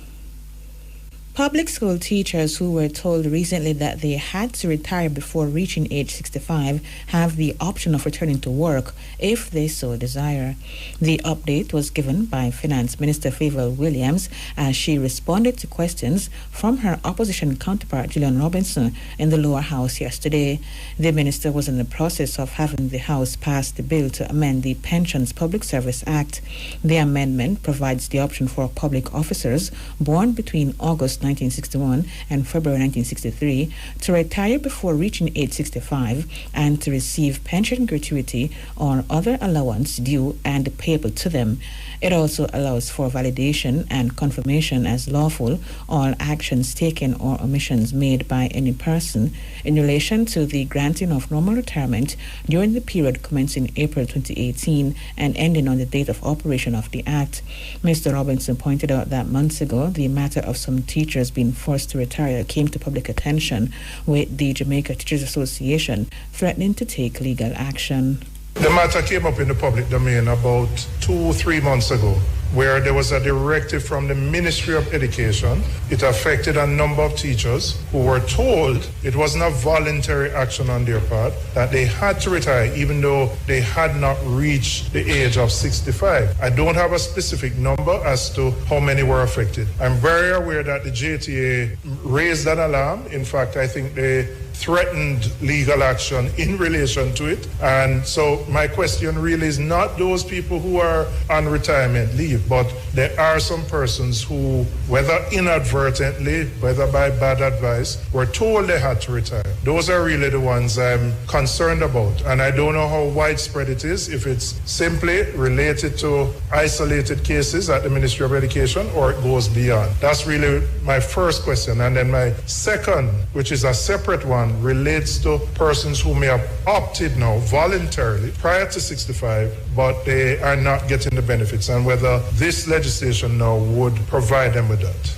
Public school teachers who were told recently that they had to retire before reaching age 65 have the option of returning to work if they so desire. The update was given by Finance Minister Favour Williams as she responded to questions from her opposition counterpart Gillian Robinson in the lower house yesterday. The minister was in the process of having the House pass the bill to amend the Pensions Public Service Act. The amendment provides the option for public officers born between August 1961 and February 1963 to retire before reaching age 65 and to receive pension gratuity or other allowance due and payable to them. It also allows for validation and confirmation as lawful all actions taken or omissions made by any person in relation to the granting of normal retirement during the period commencing April 2018 and ending on the date of operation of the Act. Mr. Robinson pointed out that months ago, the matter of some teachers being forced to retire came to public attention, with the Jamaica Teachers Association threatening to take legal action. The matter came up in the public domain about 2-3 months ago, where there was a directive from the Ministry of Education. It affected a number of teachers who were told it wasn't a voluntary action on their part, that they had to retire even though they had not reached the age of 65. I don't have a specific number as to how many were affected. I'm very aware that the JTA raised an alarm. In fact, I think they threatened legal action in relation to it. And so my question really is not those people who are on retirement leave, but there are some persons who, whether inadvertently, whether by bad advice, were told they had to retire. Those are really the ones I'm concerned about. And I don't know how widespread it is, if it's simply related to isolated cases at the Ministry of Education or it goes beyond. That's really my first question. And then my second, which is a separate one, relates to persons who may have opted now voluntarily prior to 65, but they are not getting the benefits, and whether this legislation now would provide them with that.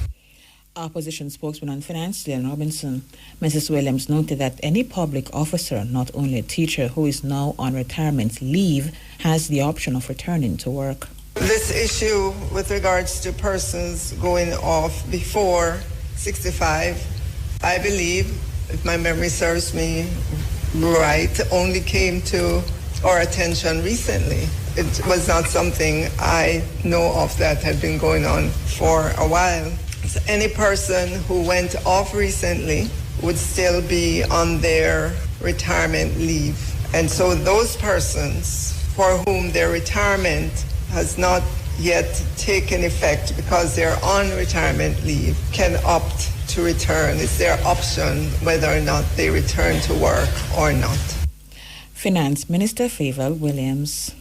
Opposition spokesman on finance, Dylan Robinson. Mrs. Williams noted that any public officer, not only a teacher who is now on retirement leave, has the option of returning to work. This issue with regards to persons going off before 65, I believe, if my memory serves me right, only came to our attention recently. It was not something I know of that had been going on for a while. So any person who went off recently would still be on their retirement leave. And so those persons for whom their retirement has not yet taken effect because they're on retirement leave can opt to return. It's their option whether or not they return to work or not. Finance Minister Favour Williams.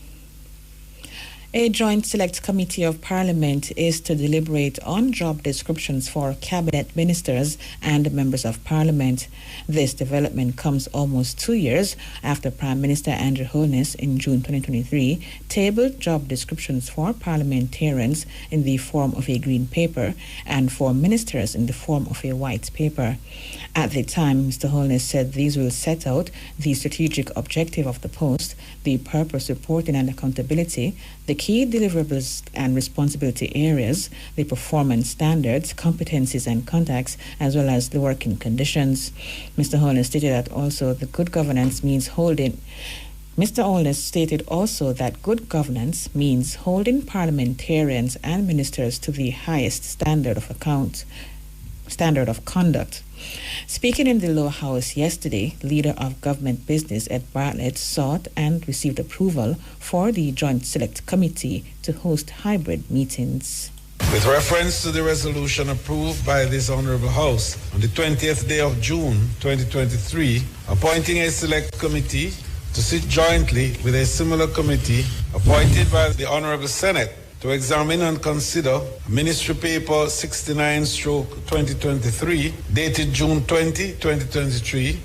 A joint select committee of Parliament is to deliberate on job descriptions for cabinet ministers and members of Parliament. This development comes almost 2 years after Prime Minister Andrew Holness in June 2023 tabled job descriptions for parliamentarians in the form of a green paper and for ministers in the form of a white paper. At the time, Mr. Holness said these will set out the strategic objective of the post, the purpose, reporting and accountability, the key deliverables and responsibility areas, the performance standards, competencies and contacts, as well as the working conditions. Mr. Holness stated that also the good governance means holding. Mr. Holness stated also that good governance means holding parliamentarians and ministers to the highest standard of conduct. Speaking in the Lower House yesterday, Leader of Government Business Ed Bartlett sought and received approval for the Joint Select Committee to host hybrid meetings. With reference to the resolution approved by this Honourable House on the 20th day of June 2023, appointing a select committee to sit jointly with a similar committee appointed by the Honourable Senate to examine and consider Ministry Paper 69/2023, dated June 20, 2023,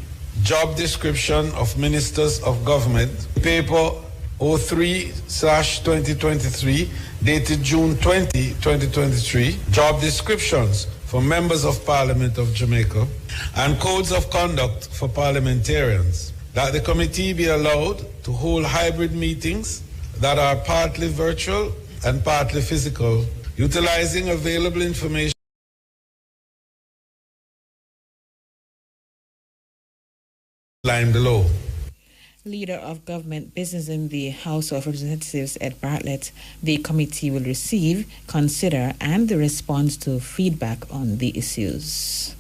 Job Description of Ministers of Government, Paper 03/2023, dated June 20, 2023, Job Descriptions for Members of Parliament of Jamaica, and Codes of Conduct for Parliamentarians, that the committee be allowed to hold hybrid meetings that are partly virtual and partly physical, utilizing available information line below. Leader of Government Business in the House of Representatives Ed Bartlett, the committee will receive, consider, and respond to feedback on the issues.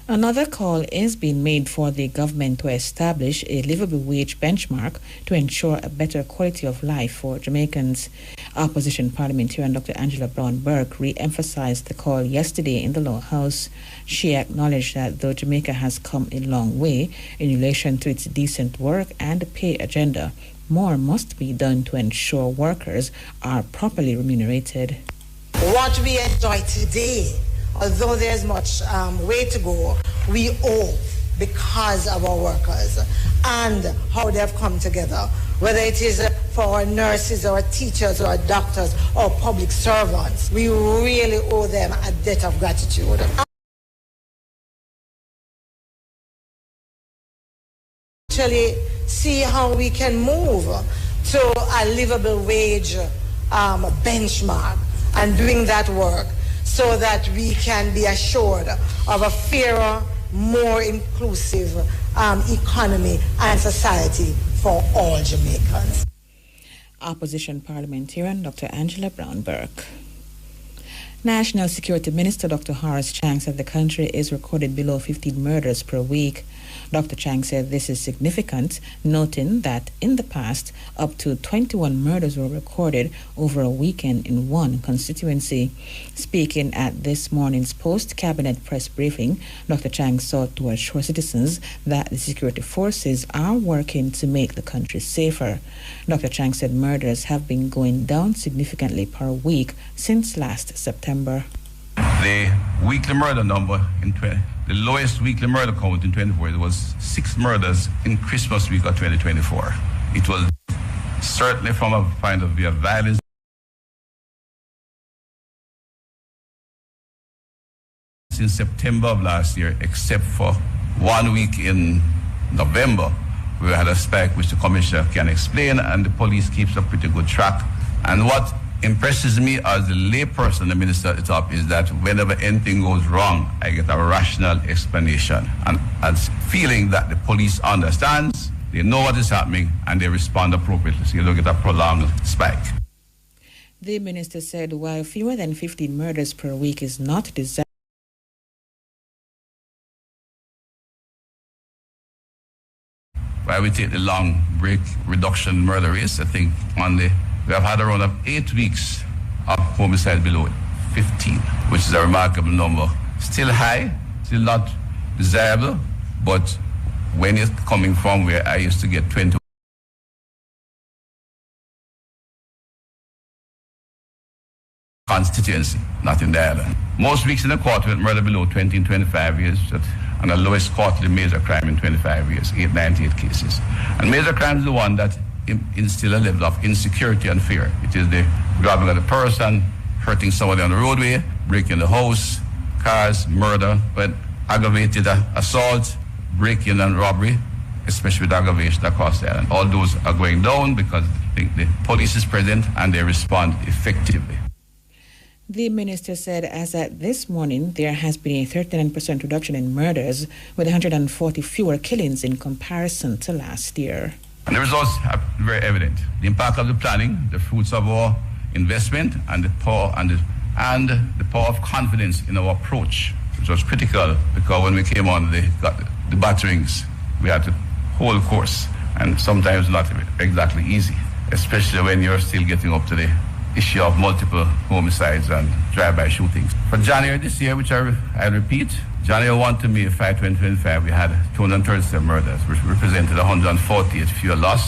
Another call is being made for the government to establish a livable wage benchmark to ensure a better quality of life for Jamaicans. Opposition parliamentarian Dr. Angela Brown-Burke re-emphasized the call yesterday in the Lower House. She acknowledged that though Jamaica has come a long way in relation to its decent work and pay agenda, more must be done to ensure workers are properly remunerated. What we enjoy today, although there's much way to go, we owe because of our workers and how they have come together, whether it is for our nurses or teachers or doctors or public servants. We really owe them a debt of gratitude. Actually see how we can move to a livable wage benchmark and doing that work so that we can be assured of a fairer, more inclusive economy and society for all Jamaicans. Opposition parliamentarian Dr. Angela Brown-Burke. National Security Minister Dr. Horace Chang said the country is recorded below 15 murders per week. Dr. Chang said this is significant, noting that in the past, up to 21 murders were recorded over a weekend in one constituency. Speaking at this morning's post-cabinet press briefing, Dr. Chang sought to assure citizens that the security forces are working to make the country safer. Dr. Chang said murders have been going down significantly per week since last September. The weekly murder number the lowest weekly murder count in 24, it was 6 murders in Christmas week of 2024. It was certainly from a point of view of violence. Since September of last year, except for 1 week in November, we had a spike which the commissioner can explain, and the police keeps a pretty good track. And what impresses me as the layperson, the minister at the top, is that whenever anything goes wrong, I get a rational explanation and feeling that the police understands, they know what is happening, and they respond appropriately, so you don't get a prolonged spike. The minister said while fewer than 15 murders per week is not desirable, while we take the long break reduction murder rates, I think we have had around 8 weeks of homicide below 15, which is a remarkable number. Still high, still not desirable, but when it's coming from where I used to get 20 constituency, not in the island. Most weeks in the quarter with murder below 20 in 25 years, and the lowest quarterly major crime in 25 years, 898 cases. And major crime is the one that instill a level of insecurity and fear. It is the grabbing of the person, hurting somebody on the roadway, breaking the house, cars, murder, but aggravated assault, break-in and robbery, especially with aggravation across the island. All those are going down because I think the police is present and they respond effectively. The minister said as at this morning, there has been a 39% reduction in murders, with 140 fewer killings in comparison to last year. And the results are very evident. The impact of the planning, the fruits of our investment, and the power of confidence in our approach, which was critical because when we came on the batterings, we had to hold course, and sometimes not exactly easy, especially when you're still getting up to the issue of multiple homicides and drive-by shootings. For January this year, which I repeat, January 1 to May 5, 2025, we had 237 murders, which represented 148 fewer lives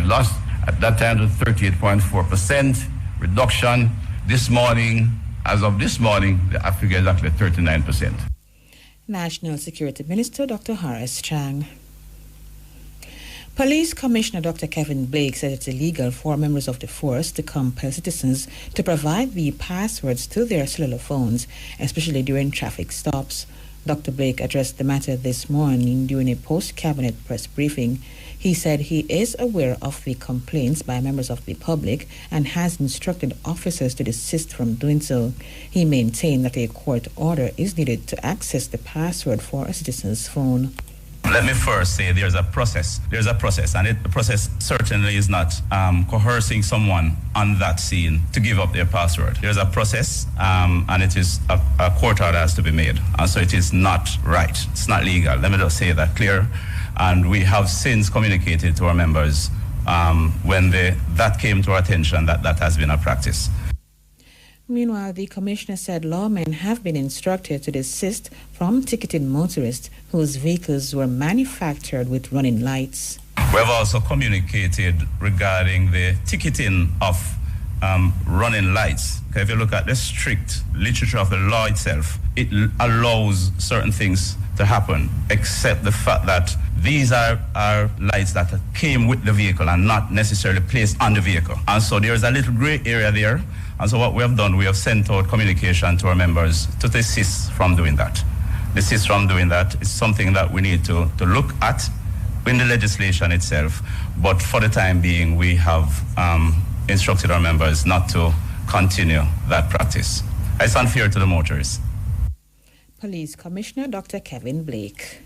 lost. At that time, it was 38.4% reduction. This morning, as of this morning, the figure is actually 39%. National Security Minister Dr. Horace Chang. Police Commissioner Dr. Kevin Blake said it's illegal for members of the force to compel citizens to provide the passwords to their cellular phones, especially during traffic stops. Dr. Blake addressed the matter this morning during a post-cabinet press briefing. He said he is aware of the complaints by members of the public and has instructed officers to desist from doing so. He maintained that a court order is needed to access the password for a citizen's phone. Let me first say there's a process, and the process certainly is not coercing someone on that scene to give up their password. There's a process, and it is a court order has to be made. So it is not right. It's not legal. Let me just say that clear. And we have since communicated to our members when that came to our attention that has been a practice. Meanwhile, the commissioner said lawmen have been instructed to desist from ticketing motorists whose vehicles were manufactured with running lights. We have also communicated regarding the ticketing of running lights. Okay, if you look at the strict literature of the law itself, it allows certain things to happen, except the fact that these are lights that came with the vehicle and not necessarily placed on the vehicle. And so there's a little gray area there. And so what we have done, we have sent out communication to our members to desist from doing that. Desist from doing that is something that we need to look at in the legislation itself. But for the time being, we have instructed our members not to continue that practice. It's unfair to the motorists. Police Commissioner Dr. Kevin Blake.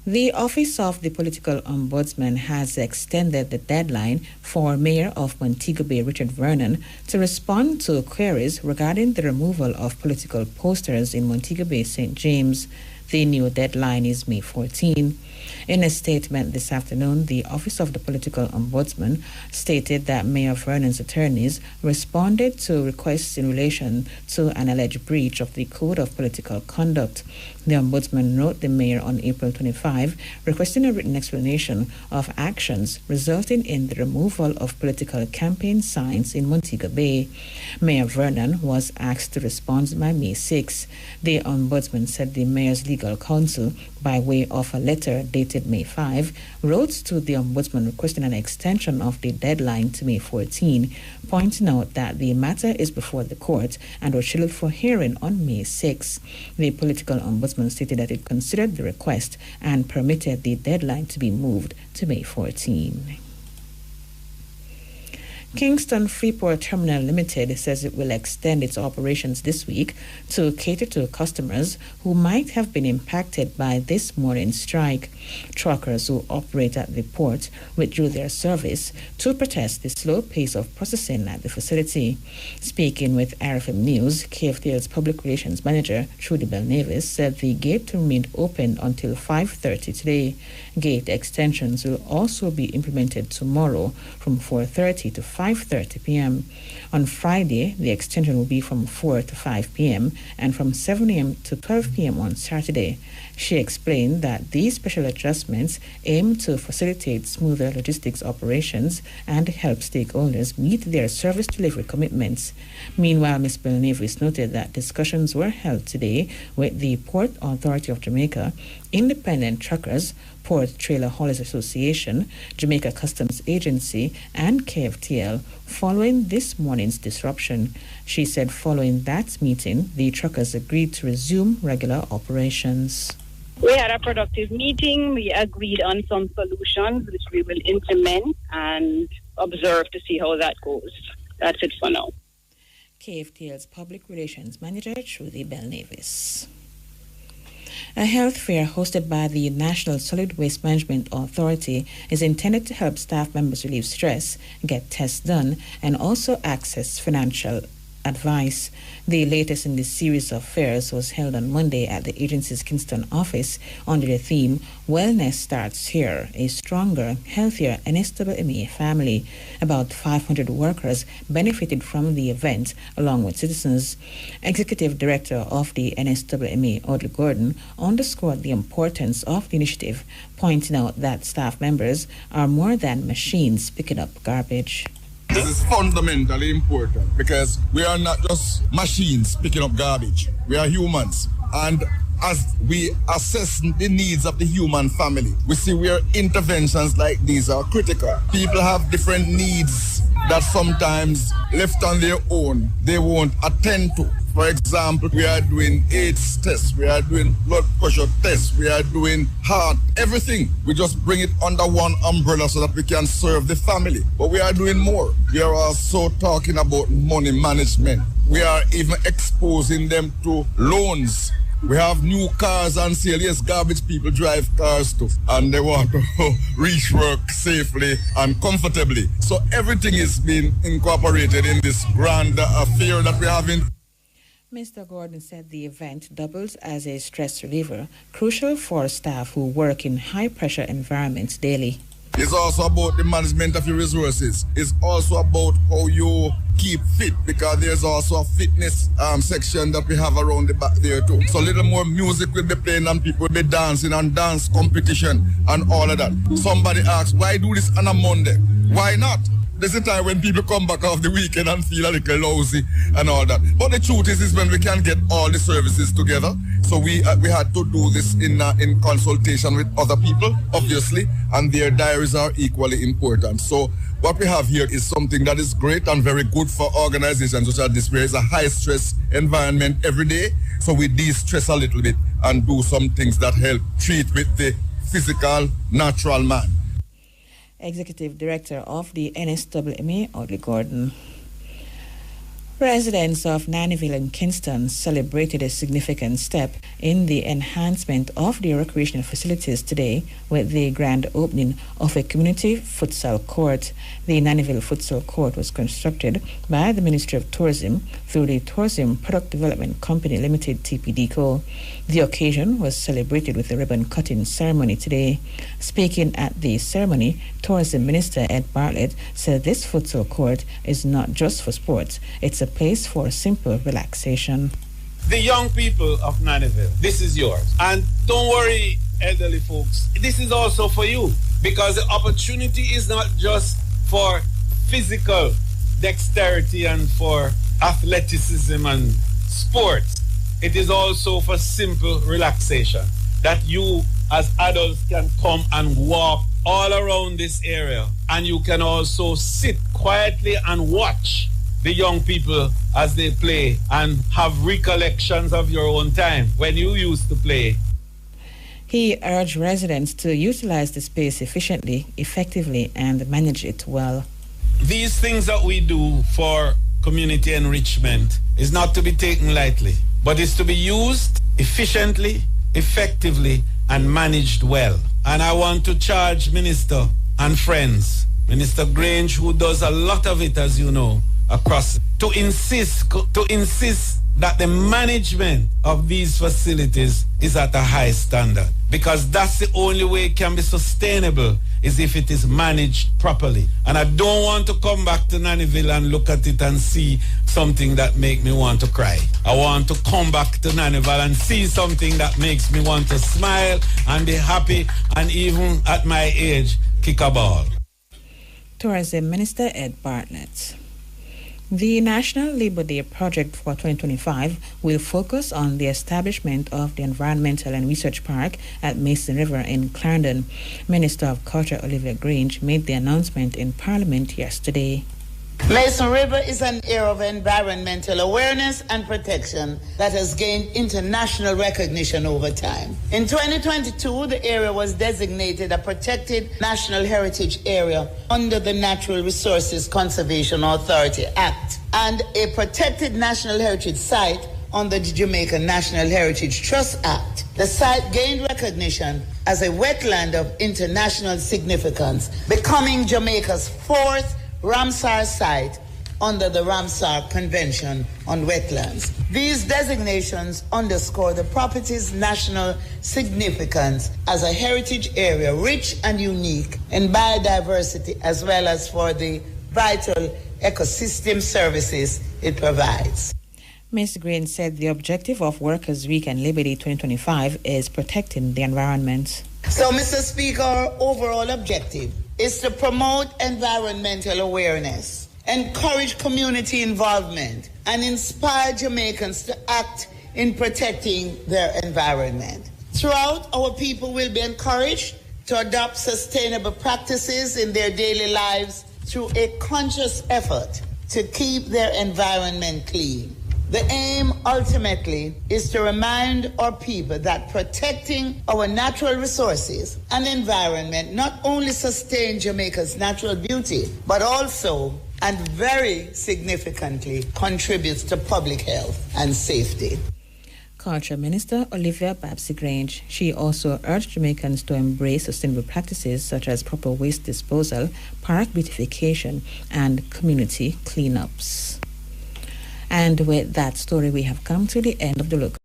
The Office of the Political Ombudsman has extended the deadline for Mayor of Montego Bay, Richard Vernon, to respond to queries regarding the removal of political posters in Montego Bay, St. James. The new deadline is May 14. In a statement this afternoon, the Office of the Political Ombudsman stated that Mayor Vernon's attorneys responded to requests in relation to an alleged breach of the Code of Political Conduct. The Ombudsman wrote the mayor on April 25, requesting a written explanation of actions resulting in the removal of political campaign signs in Montego Bay. Mayor Vernon was asked to respond by May 6. The Ombudsman said the mayor's legal counsel, by way of a letter dated May 5, wrote to the Ombudsman requesting an extension of the deadline to May 14, pointing out that the matter is before the court and was scheduled for hearing on May 6. The Political Ombudsman stated that it considered the request and permitted the deadline to be moved to May 14. Kingston Freeport Terminal Limited says it will extend its operations this week to cater to customers who might have been impacted by this morning's strike. Truckers who operate at the port withdrew their service to protest the slow pace of processing at the facility. Speaking with RFM News, KFTL's Public Relations Manager, Trudy Belnavis, said the gate remained open until 5:30 today. Gate extensions will also be implemented tomorrow from 4:30 to 5:30 p.m. On Friday, the extension will be from 4 to 5 p.m. and from 7 a.m. to 12 p.m. on Saturday. She explained that these special adjustments aim to facilitate smoother logistics operations and help stakeholders meet their service delivery commitments. Meanwhile, Ms. Belnavis noted that discussions were held today with the Port Authority of Jamaica, independent truckers, Port Trailer Haulers Association, Jamaica Customs Agency, and KFTL following this morning's disruption. She said following that meeting, the truckers agreed to resume regular operations. We had a productive meeting. We agreed on some solutions which we will implement and observe to see how that goes. That's it for now. KFTL's Public Relations Manager, Trudy Belnavis. A health fair hosted by the National Solid Waste Management Authority is intended to help staff members relieve stress, get tests done, and also access financial advice. The latest in this series of fairs was held on Monday at the agency's Kingston office under the theme, Wellness Starts Here, a Stronger, Healthier NSWMA Family. About 500 workers benefited from the event, along with citizens. Executive Director of the NSWMA, Audley Gordon, underscored the importance of the initiative, pointing out that staff members are more than machines picking up garbage. This is fundamentally important because we are not just machines picking up garbage. We are humans. And as we assess the needs of the human family, we see where interventions like these are critical. People have different needs that sometimes left on their own, they won't attend to. For example, we are doing AIDS tests, we are doing blood pressure tests, we are doing heart, everything. We just bring it under one umbrella so that we can serve the family. But we are doing more. We are also talking about money management. We are even exposing them to loans. We have new cars on sale. Yes, garbage people drive cars too, and they want to reach work safely and comfortably. So everything is being incorporated in this grand affair that we're having. Mr. Gordon said the event doubles as a stress reliever, crucial for staff who work in high-pressure environments daily. It's also about the management of your resources. It's also about how you keep fit, because there's also a fitness section that we have around the back there too. So a little more music will be playing and people will be dancing and dance competition and all of that. Somebody asks, why do this on a Monday? Why not? There's a time when people come back off the weekend and feel a little lousy and all that. But the truth is when we can get all the services together. So we had to do this in consultation with other people, obviously, and their diaries are equally important. So what we have here is something that is great and very good for organizations such as this, where it's a high-stress environment every day. So we de-stress a little bit and do some things that help treat with the physical, natural man. Executive Director of the NSWMA, Audley Gordon. Residents of Nannyville and Kingston celebrated a significant step in the enhancement of their recreational facilities today with the grand opening of a community futsal court. The Nannyville Futsal Court was constructed by the Ministry of Tourism through the Tourism Product Development Company Limited, TPDCO. The occasion was celebrated with a ribbon-cutting ceremony today. Speaking at the ceremony, Tourism Minister Ed Bartlett said this futsal court is not just for sports, it's a place for simple relaxation. The young people of Nannyville, this is yours. And don't worry, elderly folks, this is also for you, because the opportunity is not just for physical dexterity and for athleticism and sports. It is also for simple relaxation, that you as adults can come and walk all around this area, and you can also sit quietly and watch the young people as they play and have recollections of your own time when you used to play. He urged residents to utilize the space efficiently, effectively, and manage it well. These things that we do for community enrichment is not to be taken lightly, but is to be used efficiently, effectively, and managed well. And I want to charge Minister and friends, Minister Grange, who does a lot of it, as you know, across, to insist that the management of these facilities is at a high standard, because that's the only way it can be sustainable, is if it is managed properly. And I don't want to come back to Nannyville and look at it and see something that makes me want to cry. I want to come back to Nannyville and see something that makes me want to smile and be happy, and even at my age, kick a ball. Tourism Minister Ed Bartlett. The National Labour Day project for 2025 will focus on the establishment of the Environmental and Research Park at Mason River in Clarendon. Minister of Culture Olivia Grange made the announcement in Parliament yesterday. Mason River is an area of environmental awareness and protection that has gained international recognition over time. In 2022, the area was designated a protected national heritage area under the Natural Resources Conservation Authority Act and a protected national heritage site under the Jamaica National Heritage Trust Act. The site gained recognition as a wetland of international significance, becoming Jamaica's fourth Ramsar site under the Ramsar Convention on Wetlands. These designations underscore the property's national significance as a heritage area rich and unique in biodiversity, as well as for the vital ecosystem services it provides. Ms. Green said the objective of Workers' Week and Labor Day 2025 is protecting the environment. So, Mr. Speaker, our overall objective is to promote environmental awareness, encourage community involvement, and inspire Jamaicans to act in protecting their environment. Throughout, our people will be encouraged to adopt sustainable practices in their daily lives through a conscious effort to keep their environment clean. The aim, ultimately, is to remind our people that protecting our natural resources and environment not only sustains Jamaica's natural beauty, but also, and very significantly, contributes to public health and safety. Culture Minister Olivia Babsy Grange. She also urged Jamaicans to embrace sustainable practices such as proper waste disposal, park beautification, and community cleanups. And with that story, we have come to the end of the look.